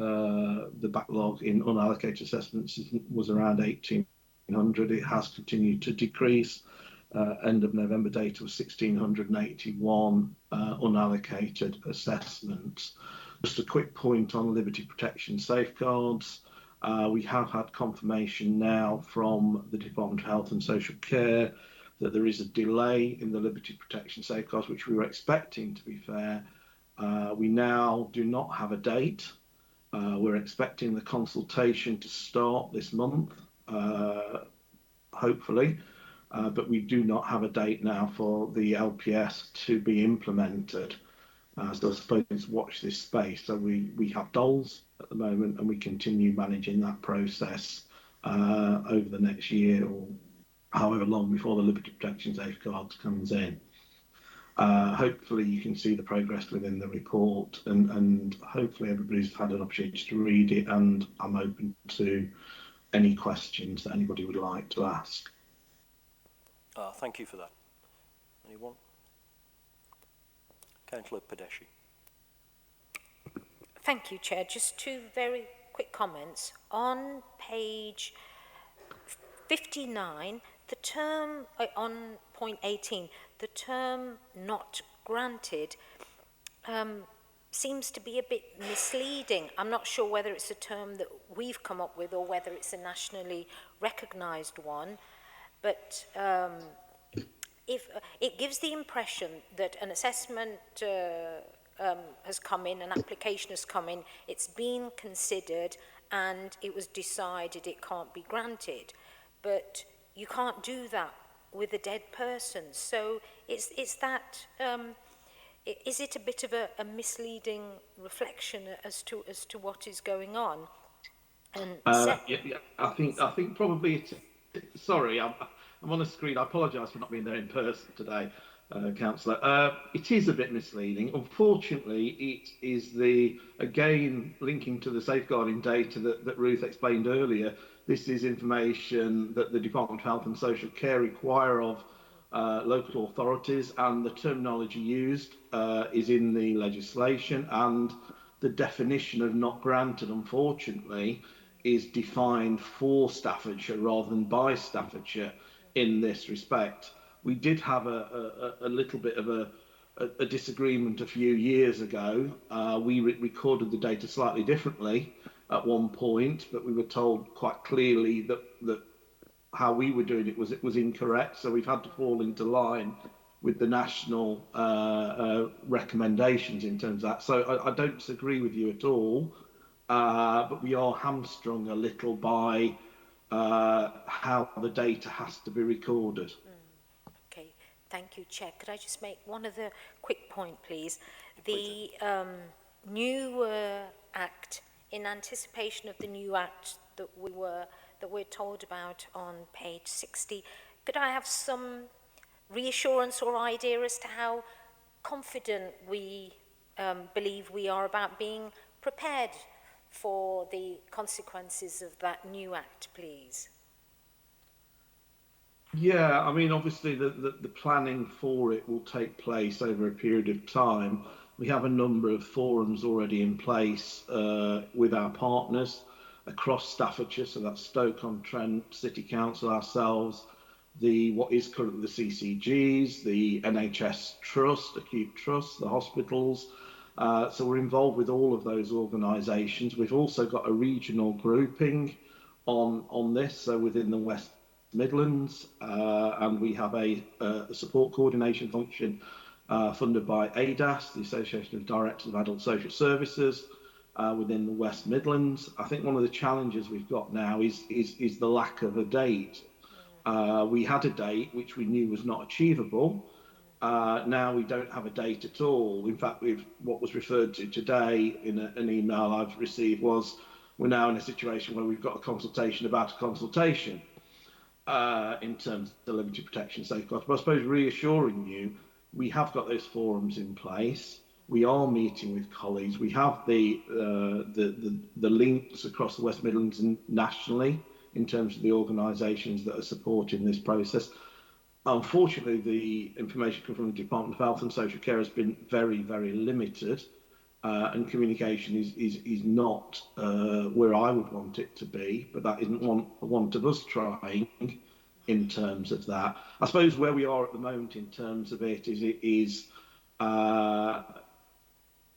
backlog in unallocated assessments was around 1,800. It has continued to decrease. End of November data was 1,681 unallocated assessments. Just a quick point on liberty protection safeguards. We have had confirmation now from the Department of Health and Social Care that there is a delay in the liberty protection safeguards, which we were expecting, to be fair. We now do not have a date. We're expecting the consultation to start this month, hopefully, but we do not have a date now for the LPS to be implemented. So I suppose it's watch this space. So we have DOLS at the moment, and we continue managing that process over the next year or however long before the liberty protection safeguards comes in. Hopefully you can see the progress within the report, and hopefully everybody's had an opportunity to read it, and I'm open to any questions that anybody would like to ask. Thank you for that. Anyone? Councillor Padeschi. Thank you, Chair. Just two very quick comments. On page 59, the term, on point 18, the term not granted seems to be a bit misleading. I'm not sure whether it's a term that we've come up with or whether it's a nationally recognised one, but if it gives the impression that an assessment has come in, an application has come in, it's been considered and it was decided it can't be granted. But you can't do that with a dead person. So is it a bit of a misleading reflection as to what is going on? And I think probably sorry, I'm on a screen. I apologise for not being there in person today, Councillor. It is a bit misleading. Unfortunately, it is again linking to the safeguarding data that Ruth explained earlier. This is information that the Department of Health and Social Care require of local authorities, and the terminology used is in the legislation, and the definition of not granted, unfortunately, is defined for Staffordshire rather than by Staffordshire in this respect. We did have a little bit of a disagreement a few years ago. We recorded the data slightly differently at one point, but we were told quite clearly that how we were doing it was incorrect. So we've had to fall into line with the national recommendations in terms of that. So I don't disagree with you at all, but we are hamstrung a little by how the data has to be recorded. Okay, thank you, Chair. Could I just make one other quick point, please? The new Act, in anticipation of the new Act that we're told about on page 60, could I have some reassurance or idea as to how confident we believe we are about being prepared for the consequences of that new Act, please? Yeah, I mean, obviously the planning for it will take place over a period of time. We have a number of forums already in place with our partners across Staffordshire, so that's Stoke-on-Trent, City Council, ourselves, what is currently the CCGs, the NHS Trust, Acute Trust, the hospitals. So we're involved with all of those organisations. We've also got a regional grouping on this, so within the West Midlands, and we have a support coordination function funded by ADAS, the Association of Directors of Adult Social Services, within the West Midlands. I think one of the challenges we've got now is the lack of a date. We had a date which we knew was not achievable. Now we don't have a date at all. In fact, what was referred to today in an email I've received was we're now in a situation where we've got a consultation about a consultation. In terms of the limited protection safeguards. But I suppose reassuring you, we have got those forums in place. We are meeting with colleagues. We have the links across the West Midlands and nationally in terms of the organisations that are supporting this process. Unfortunately, the information coming from the Department of Health and Social Care has been very, very limited. And communication is not where I would want it to be, but that isn't one of us trying in terms of that. I suppose where we are at the moment in terms of it is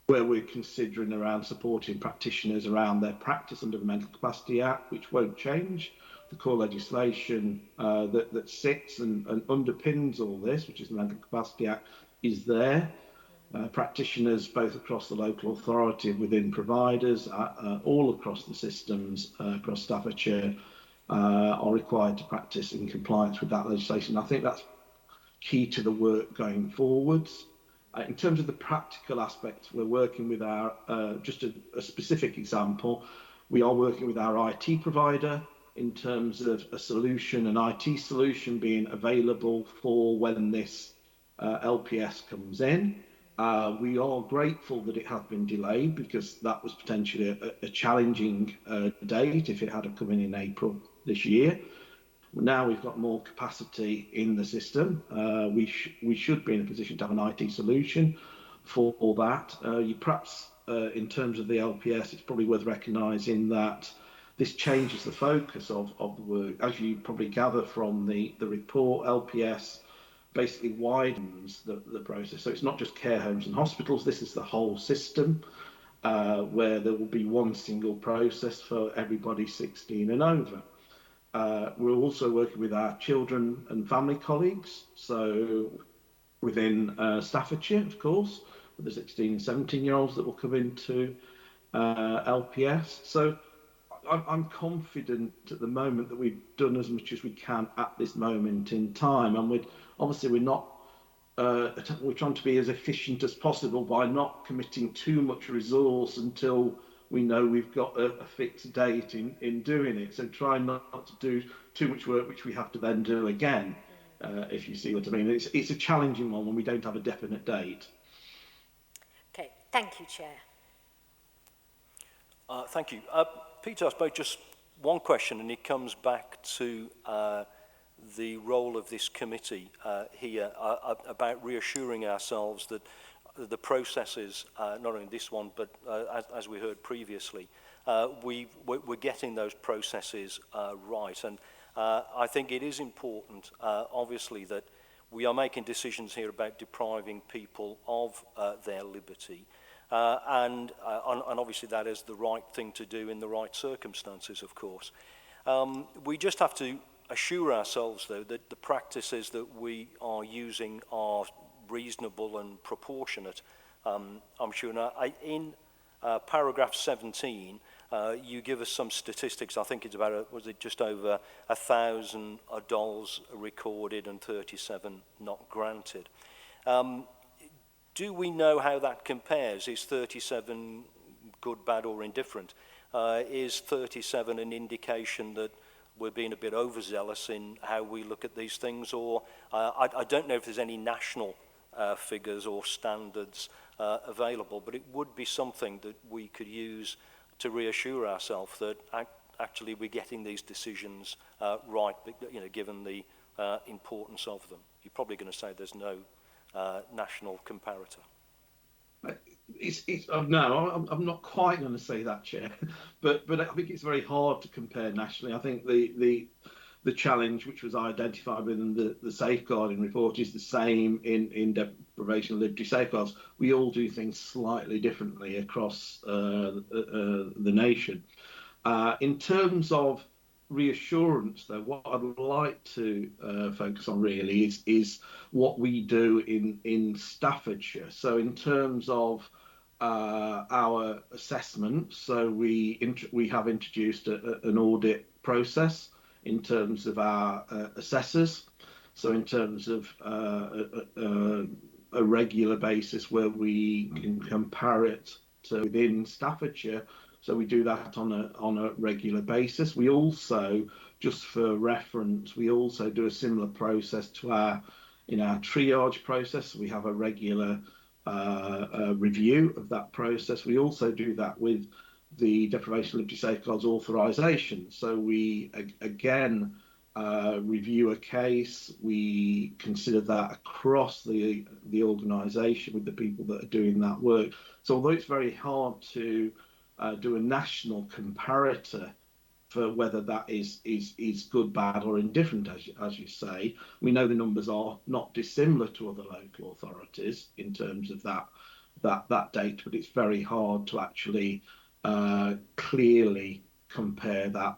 where we're considering around supporting practitioners around their practice under the Mental Capacity Act, which won't change. The core legislation that sits and underpins all this, which is the Mental Capacity Act, is there. Practitioners both across the local authority and within providers, all across the systems across Staffordshire are required to practice in compliance with that legislation. I think that's key to the work going forwards. In terms of the practical aspects, we're working with our, just a specific example, we are working with our IT provider in terms of a solution, an IT solution being available for when this LPS comes in. We are grateful that it has been delayed because that was potentially a challenging date if it had come in April this year. Now we've got more capacity in the system. We should be in a position to have an IT solution for all that. Perhaps in terms of the LPS, it's probably worth recognising that this changes the focus of the work. As you probably gather from the report, LPS basically widens the process. So it's not just care homes and hospitals, this is the whole system where there will be one single process for everybody 16 and over. We're also working with our children and family colleagues, so within Staffordshire, of course, with the 16 and 17-year-olds that will come into LPS. So I'm confident at the moment that we've done as much as we can at this moment in time, and we're not we're trying to be as efficient as possible by not committing too much resource until we know we've got a fixed date in doing it. So try not to do too much work which we have to then do again, if you see what I mean. It's a challenging one when we don't have a definite date. Okay, thank you, Chair. Thank you. Peter, I suppose just one question, and it comes back to the role of this committee here about reassuring ourselves that the processes, not only this one, but as we heard previously, we're getting those processes right. And I think it is important, obviously, that we are making decisions here about depriving people of their liberty. And obviously that is the right thing to do in the right circumstances, of course. We just have to assure ourselves, though, that the practices that we are using are reasonable and proportionate. I'm sure now, in paragraph 17, you give us some statistics. I think it's about, was it just over 1,000 dolls recorded and 37 not granted. Do we know how that compares? Is 37 good, bad, or indifferent? Is 37 an indication that we're being a bit overzealous in how we look at these things? Or I don't know if there's any national figures or standards available, but it would be something that we could use to reassure ourselves that actually we're getting these decisions right, given the importance of them. You're probably going to say there's no national comparator. No, I'm not quite going to say that, Chair, but I think it's very hard to compare nationally. I think the challenge which was identified within the safeguarding report is the same in deprivation of liberty safeguards. We all do things slightly differently across the nation. In terms of reassurance, though, what I'd like to focus on really is what we do in Staffordshire. So in terms of our assessment, so we have introduced an audit process in terms of our assessors. So in terms of a regular basis where we can compare it to within Staffordshire. So we do that on a regular basis. We also, just for reference, we also do a similar process to our triage process. We have a regular review of that process. We also do that with the deprivation of liberty safeguards authorisation. So we again review a case. We consider that across the organisation with the people that are doing that work. So although it's very hard to do a national comparator for whether that is good, bad or indifferent, as you say, we know the numbers are not dissimilar to other local authorities in terms of that data, but it's very hard to actually clearly compare that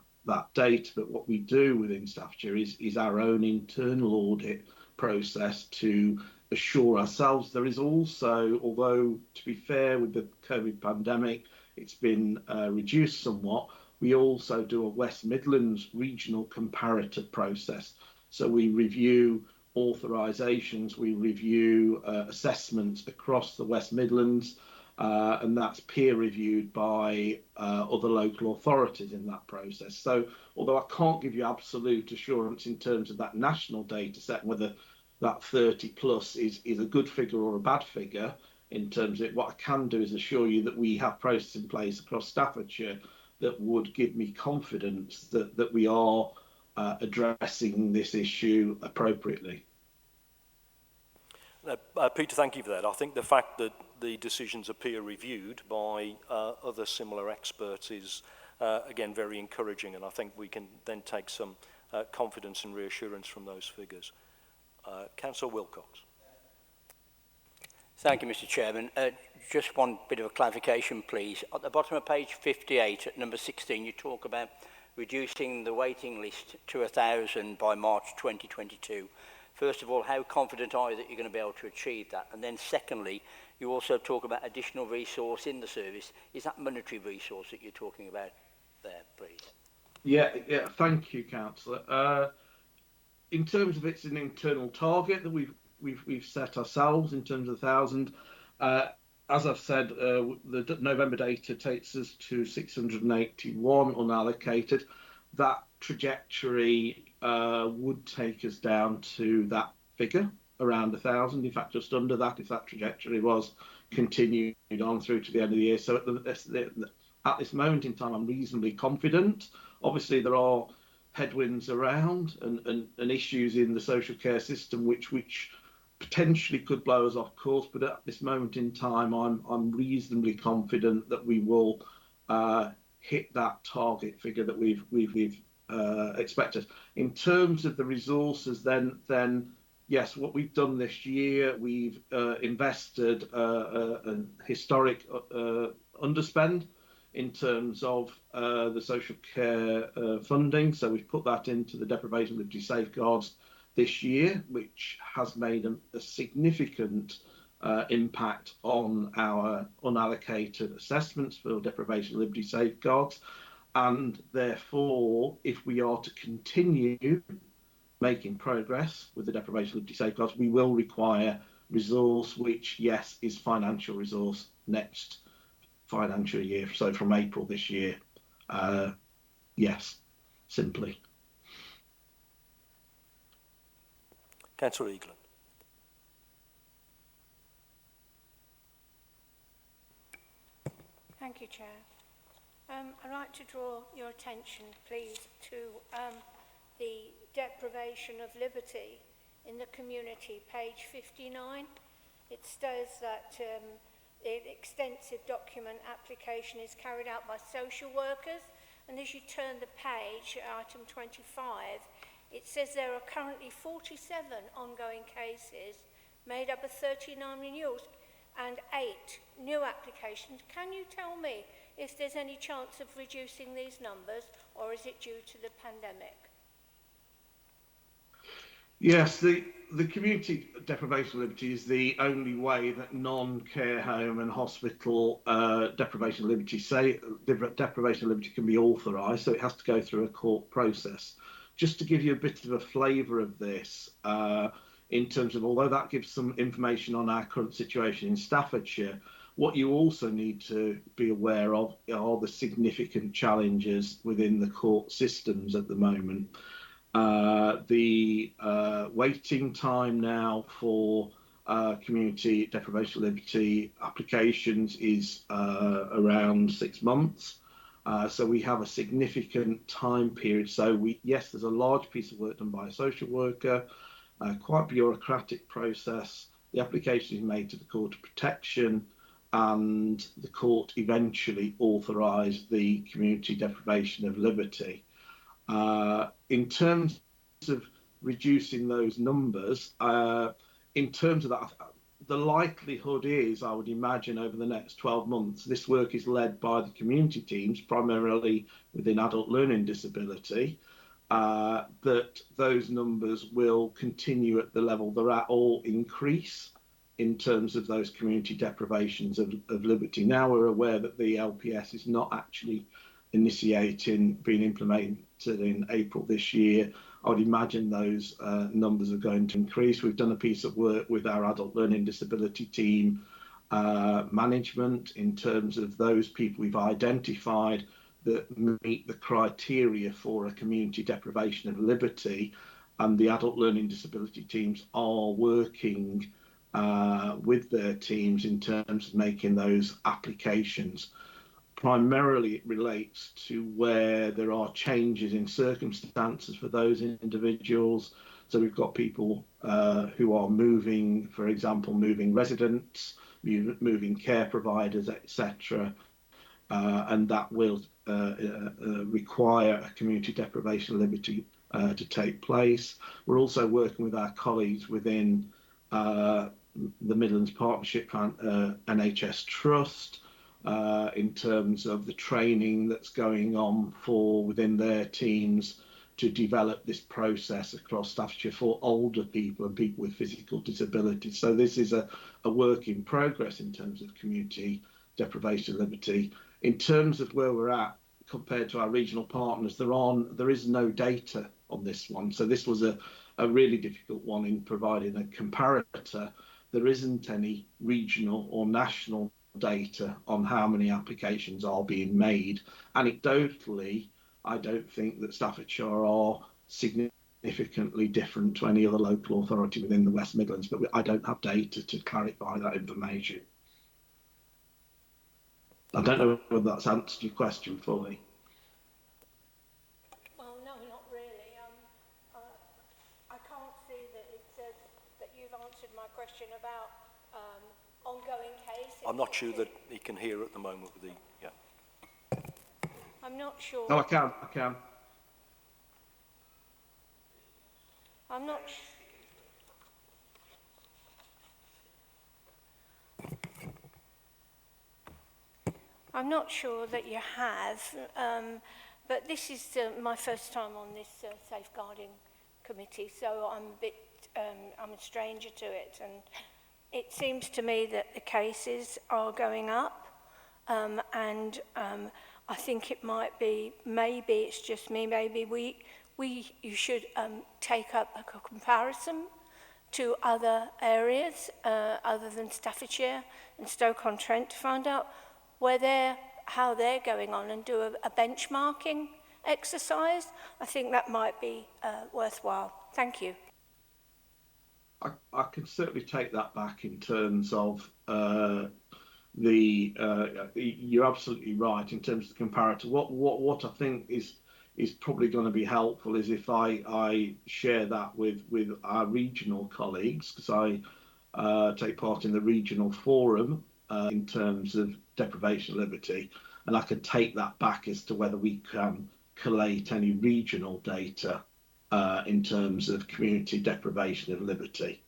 data. But what we do within Staffordshire is our own internal audit process to assure ourselves. There is also, although to be fair with the COVID pandemic, it's been reduced somewhat, we also do a West Midlands regional comparator process. So we review authorisations, we review assessments across the West Midlands, and that's peer reviewed by other local authorities in that process. So although I can't give you absolute assurance in terms of that national data set, whether that 30 plus is a good figure or a bad figure in terms of it, what I can do is assure you that we have processes in place across Staffordshire that would give me confidence that we are addressing this issue appropriately. Peter, thank you for that. I think the fact that the decisions are peer reviewed by other similar experts is, again, very encouraging, and I think we can then take some confidence and reassurance from those figures. Councillor Wilcox. Thank you, Mr. Chairman. Just one bit of a clarification, please. At the bottom of page 58, at number 16, you talk about reducing the waiting list to 1,000 by March 2022. First of all, how confident are you that you're going to be able to achieve that? And then secondly, you also talk about additional resource in the service. Is that monetary resource that you're talking about there, please? Yeah, thank you, Councillor. In terms of it's an internal target that we've set ourselves in terms of 1,000. As I've said, the November data takes us to 681 unallocated. That trajectory would take us down to that figure, around 1,000, in fact just under that, if that trajectory was continued on through to the end of the year. So at this moment in time, I'm reasonably confident. Obviously, there are headwinds around and issues in the social care system which potentially could blow us off course, but at this moment in time, I'm reasonably confident that we will hit that target figure that we've expected. In terms of the resources, then yes, what we've done this year, we've invested a historic underspend in terms of the social care funding. So we've put that into the deprivation of liberty safeguards this year, which has made a significant impact on our unallocated assessments for deprivation of liberty safeguards. And therefore, if we are to continue making progress with the deprivation of liberty safeguards, we will require resource, which, yes, is financial resource next financial year. So from April this year, yes, simply. Councillor Eagland. Thank you, Chair. I'd like to draw your attention, please, to the deprivation of liberty in the community, page 59. It states that the extensive document application is carried out by social workers, and as you turn the page, item 25, it says there are currently 47 ongoing cases made up of 39 renewals and 8 new applications. Can you tell me if there's any chance of reducing these numbers, or is it due to the pandemic? Yes, the community deprivation of liberty is the only way that non-care home and hospital deprivation of liberty can be authorised, so it has to go through a court process. Just to give you a bit of a flavour of this, in terms of, although that gives some information on our current situation in Staffordshire, what you also need to be aware of are the significant challenges within the court systems at the moment. The waiting time now for community deprivation of liberty applications is around 6 months. So we have a significant time period. So yes, there's a large piece of work done by a social worker, quite bureaucratic process. The application is made to the Court of Protection, and the court eventually authorised the community deprivation of liberty. In terms of reducing those numbers, in terms of that, the likelihood is, I would imagine, over the next 12 months, this work is led by the community teams, primarily within adult learning disability, that those numbers will continue at the level they're at or increase in terms of those community deprivations of liberty. Now we're aware that the LPS is not actually being implemented in April this year. I would imagine those numbers are going to increase. We've done a piece of work with our adult learning disability team management in terms of those people we've identified that meet the criteria for a community deprivation of liberty, and the adult learning disability teams are working with their teams in terms of making those applications. Primarily it relates to where there are changes in circumstances for those individuals. So we've got people who are moving, for example, moving residents, moving care providers, etc. And that will require a community deprivation of liberty to take place. We're also working with our colleagues within the Midlands Partnership NHS Trust, in terms of the training that's going on within their teams to develop this process across Staffordshire for older people and people with physical disabilities. So this is a work in progress in terms of community deprivation of liberty. In terms of where we're at compared to our regional partners, there is no data on this one. So this was a really difficult one in providing a comparator. There isn't any regional or national data on how many applications are being made. Anecdotally, I don't think that Staffordshire are significantly different to any other local authority within the West Midlands, but I don't have data to clarify that information. I don't know whether that's answered your question fully. Well, no, not really. I can't see that it says that you've answered my question about ongoing cases. I'm not sure that he can hear at the moment with the, yeah. I'm not sure. No, I can. I'm not I'm not sure that you have, but this is my first time on this safeguarding committee, so I'm a stranger to it, and it seems to me that the cases are going up, and I think it might be, maybe it's just me, maybe you should take up a comparison to other areas other than Staffordshire and Stoke-on-Trent to find out how they're going on and do a benchmarking exercise. I think that might be worthwhile. Thank you. I can certainly take that back in terms of you're absolutely right in terms of the comparator. What I think is is probably going to be helpful is if I share that with our regional colleagues, because I take part in the regional forum in terms of deprivation of liberty, and I could take that back as to whether we can collate any regional data in terms of community deprivation of liberty.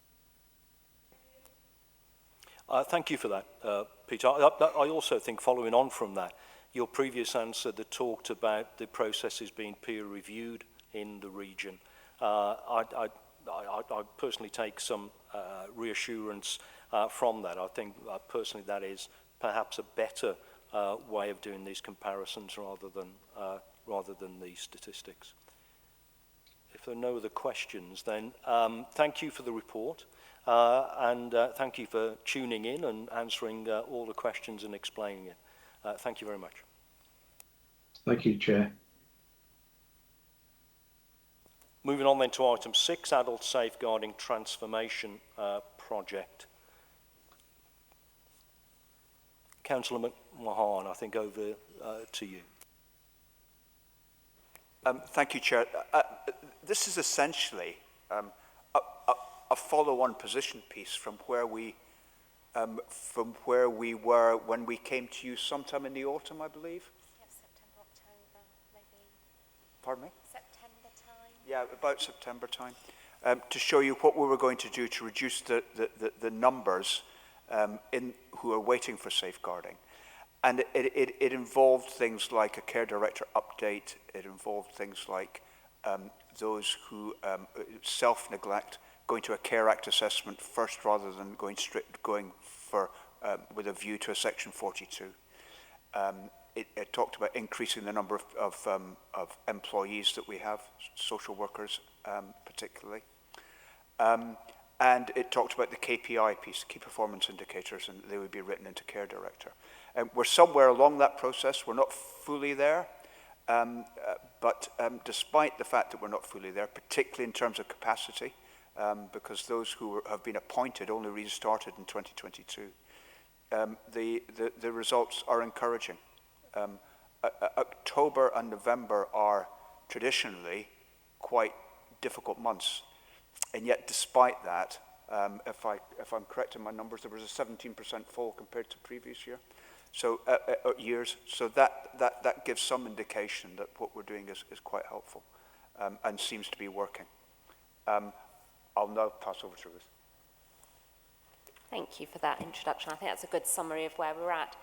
Thank you for that, Peter. I also think, following on from that, your previous answer that talked about the processes being peer-reviewed in the region, I personally take some reassurance from that. I think personally that is perhaps a better way of doing these comparisons rather than these statistics. If there are no other questions, then thank you for the report. And thank you for tuning in and answering all the questions and explaining it. Thank you very much. Thank you, Chair. Moving on then to item 6, Adult Safeguarding Transformation Project. Councillor McMahon, I think over to you. Thank you, Chair. This is essentially a follow-on position piece from where we were when we came to you sometime in the autumn, I believe. Yeah, September, October, maybe. Pardon me? September time. Yeah, about September time, to show you what we were going to do to reduce the numbers who are waiting for safeguarding. And it involved things like a care director update. It involved things like those who self-neglect, going to a Care Act assessment first rather than going for with a view to a Section 42. It talked about increasing the number of employees that we have, social workers particularly. And it talked about the KPI piece, key performance indicators, and they would be written into Care Director. We're somewhere along that process. We're not fully there. But despite the fact that we're not fully there, particularly in terms of capacity, because those who have been appointed only restarted in 2022, the results are encouraging. October and November are traditionally quite difficult months. And yet, despite that, if I'm correct in my numbers, there was a 17% fall compared to previous year. So years. So that gives some indication that what we're doing is quite helpful and seems to be working. I'll now pass over to Ruth. Thank you for that introduction. I think that's a good summary of where we're at.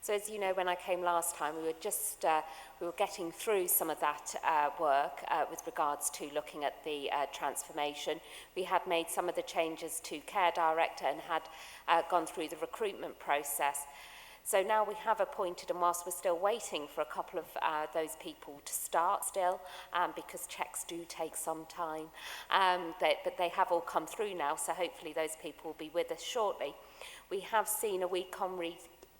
So as you know, when I came last time, we were getting through some of that work with regards to looking at the transformation. We had made some of the changes to Care Director and had gone through the recruitment process. So now we have appointed, and whilst we're still waiting for a couple of those people to start still, because checks do take some time, but they have all come through now, so hopefully those people will be with us shortly. We have seen a week-on-week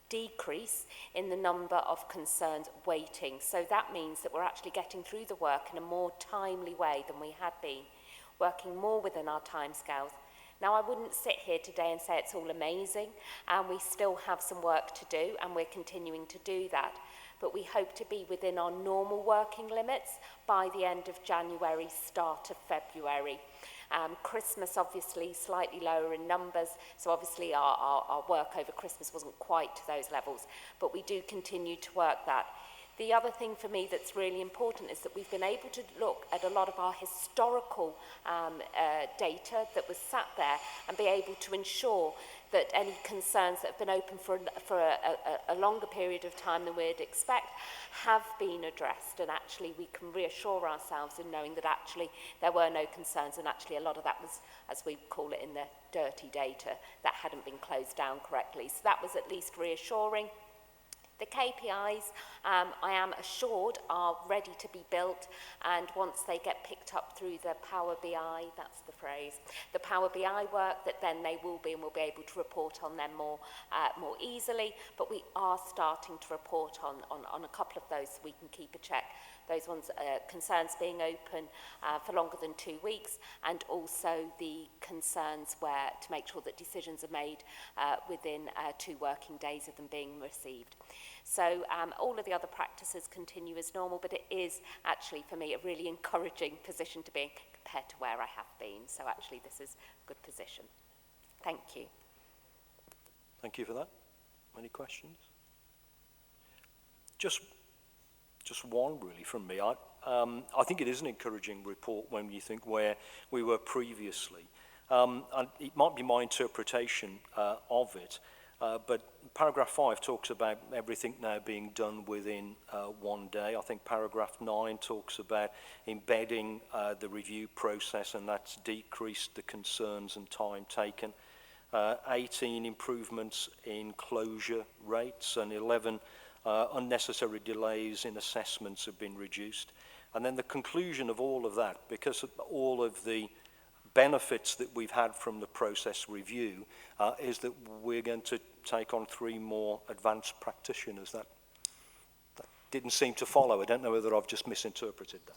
decrease in the number of concerns waiting. So that means that we're actually getting through the work in a more timely way than we had been, working more within our timescales. Now, I wouldn't sit here today and say it's all amazing, and we still have some work to do, and we're continuing to do that. But we hope to be within our normal working limits by the end of January, start of February. Christmas, obviously, slightly lower in numbers, so obviously our work over Christmas wasn't quite to those levels, but we do continue to work that. The other thing for me that's really important is that we've been able to look at a lot of our historical data that was sat there and be able to ensure that any concerns that have been open for a longer period of time than we'd expect have been addressed, and actually we can reassure ourselves in knowing that actually there were no concerns, and actually a lot of that was, as we call it in the dirty data, that hadn't been closed down correctly. So that was at least reassuring. The KPIs, I am assured, are ready to be built, and once they get picked up through the Power BI, that's the phrase, the Power BI work, that then they will be, and we'll be able to report on them more easily. But we are starting to report on a couple of those so we can keep a check. those ones, concerns being open for longer than 2 weeks, and also the concerns where to make sure that decisions are made within 2 working days of them being received. So all of the other practices continue as normal, but it is actually, for me, a really encouraging position to be in compared to where I have been. So actually, this is a good position. Thank you. Thank you for that. Any questions? Just one, really, from me. I think it is an encouraging report when you think where we were previously. And it might be my interpretation of it, but paragraph 5 talks about everything now being done within 1 day. I think paragraph 9 talks about embedding the review process, and that's decreased the concerns and time taken. 18 improvements in closure rates, and 11 unnecessary delays in assessments have been reduced. And then the conclusion of all of that, because of all of the benefits that we've had from the process review, is that we're going to take on 3 more advanced practitioners. That didn't seem to follow. I don't know whether I've just misinterpreted that.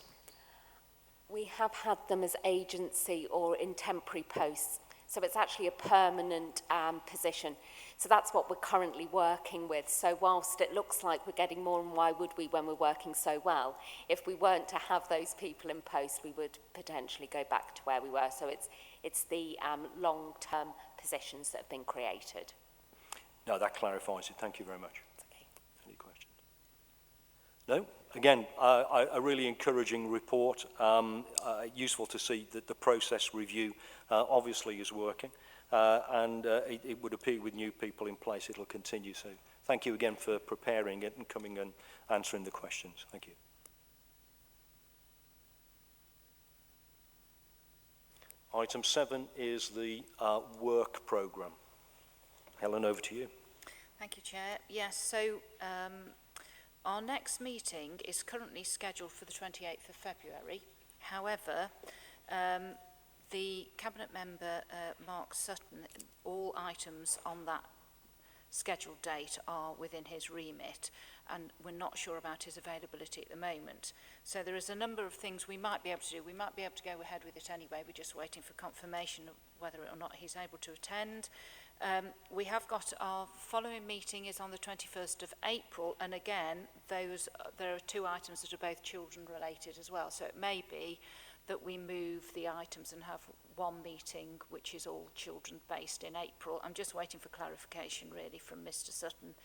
We have had them as agency or in temporary posts. So it's actually a permanent position. So that's what we're currently working with. So whilst it looks like we're getting more, and why would we when we're working so well, if we weren't to have those people in post, we would potentially go back to where we were. So it's the long-term positions that have been created. No, that clarifies it. Thank you very much. Okay. Any questions? No? Again, a really encouraging report. Useful to see that the process review obviously is working, and it would appear with new people in place it'll continue. So thank you again for preparing it and coming and answering the questions. Thank you. Item 7 is the work programme. Helen, over to you. Thank you, Chair. Yes, so our next meeting is currently scheduled for the 28th of February. However, the Cabinet member, Mark Sutton, all items on that scheduled date are within his remit, and we're not sure about his availability at the moment. So there is a number of things we might be able to do. We might be able to go ahead with it anyway. We're just waiting for confirmation of whether or not he's able to attend. We have got our following meeting is on the 21st of April, and again, there are 2 items that are both children related as well. So it may be that we move the items and have one meeting which is all children based in April. I'm just waiting for clarification really from Mr. Sutton.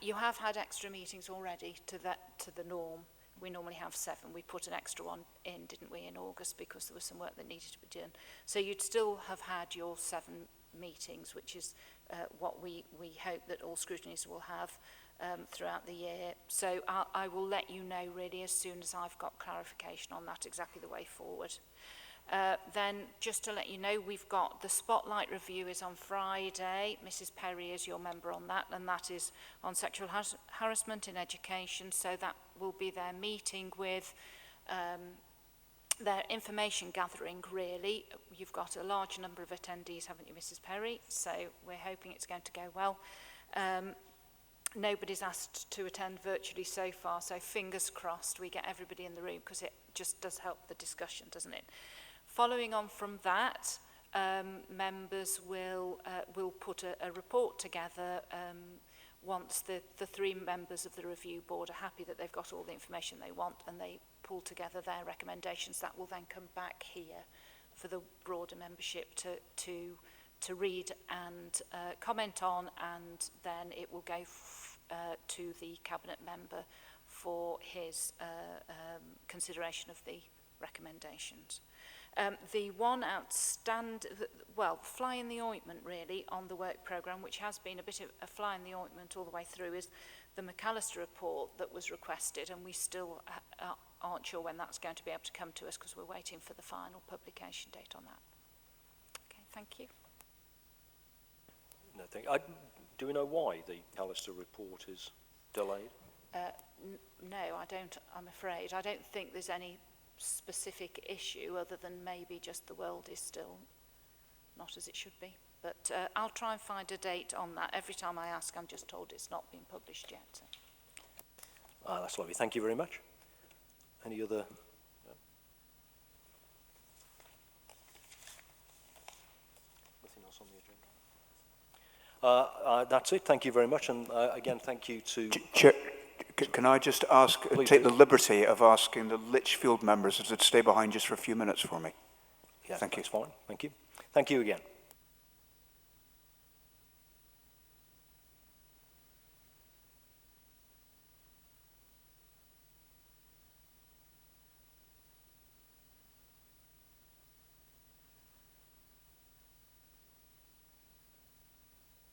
You have had extra meetings already to the norm. We normally have 7. We put an extra one in, didn't we, in August, because there was some work that needed to be done. So you'd still have had your 7 meetings, which is what we hope that all scrutinies will have throughout the year. So I will let you know really as soon as I've got clarification on that, exactly the way forward. Then just to let you know, we've got the Spotlight review is on Friday. Mrs. Perry is your member on that, and that is on sexual harassment in education. So that will be their meeting with their information gathering, really. You've got a large number of attendees, haven't you, Mrs. Perry? So we're hoping it's going to go well. Nobody's asked to attend virtually so far, so fingers crossed we get everybody in the room, because it just does help the discussion, doesn't it? Following on from that, members will put a report together once the 3 members of the review board are happy that they've got all the information they want, and they pull together their recommendations. That will then come back here for the broader membership to read and comment on, and then it will go to the Cabinet member for his consideration of the recommendations. The one fly in the ointment really on the work programme, which has been a bit of a fly in the ointment all the way through, is the McAllister report that was requested, and we still aren't sure when that's going to be able to come to us, because we're waiting for the final publication date on that. Okay, thank you. No, do we know why the McAllister report is delayed? No, I don't, I'm afraid. I don't think there's any specific issue other than maybe just the world is still not as it should be. But I'll try and find a date on that. Every time I ask, I'm just told it's not been published yet. So. That's lovely. Thank you very much. Any other? Nothing else on the agenda? That's it. Thank you very much. And again, thank you to... Chair, can I just ask, take the liberty of asking the Lichfield members to stay behind just for a few minutes for me? Yeah, Thank you. that's fine. Thank you. Thank you again.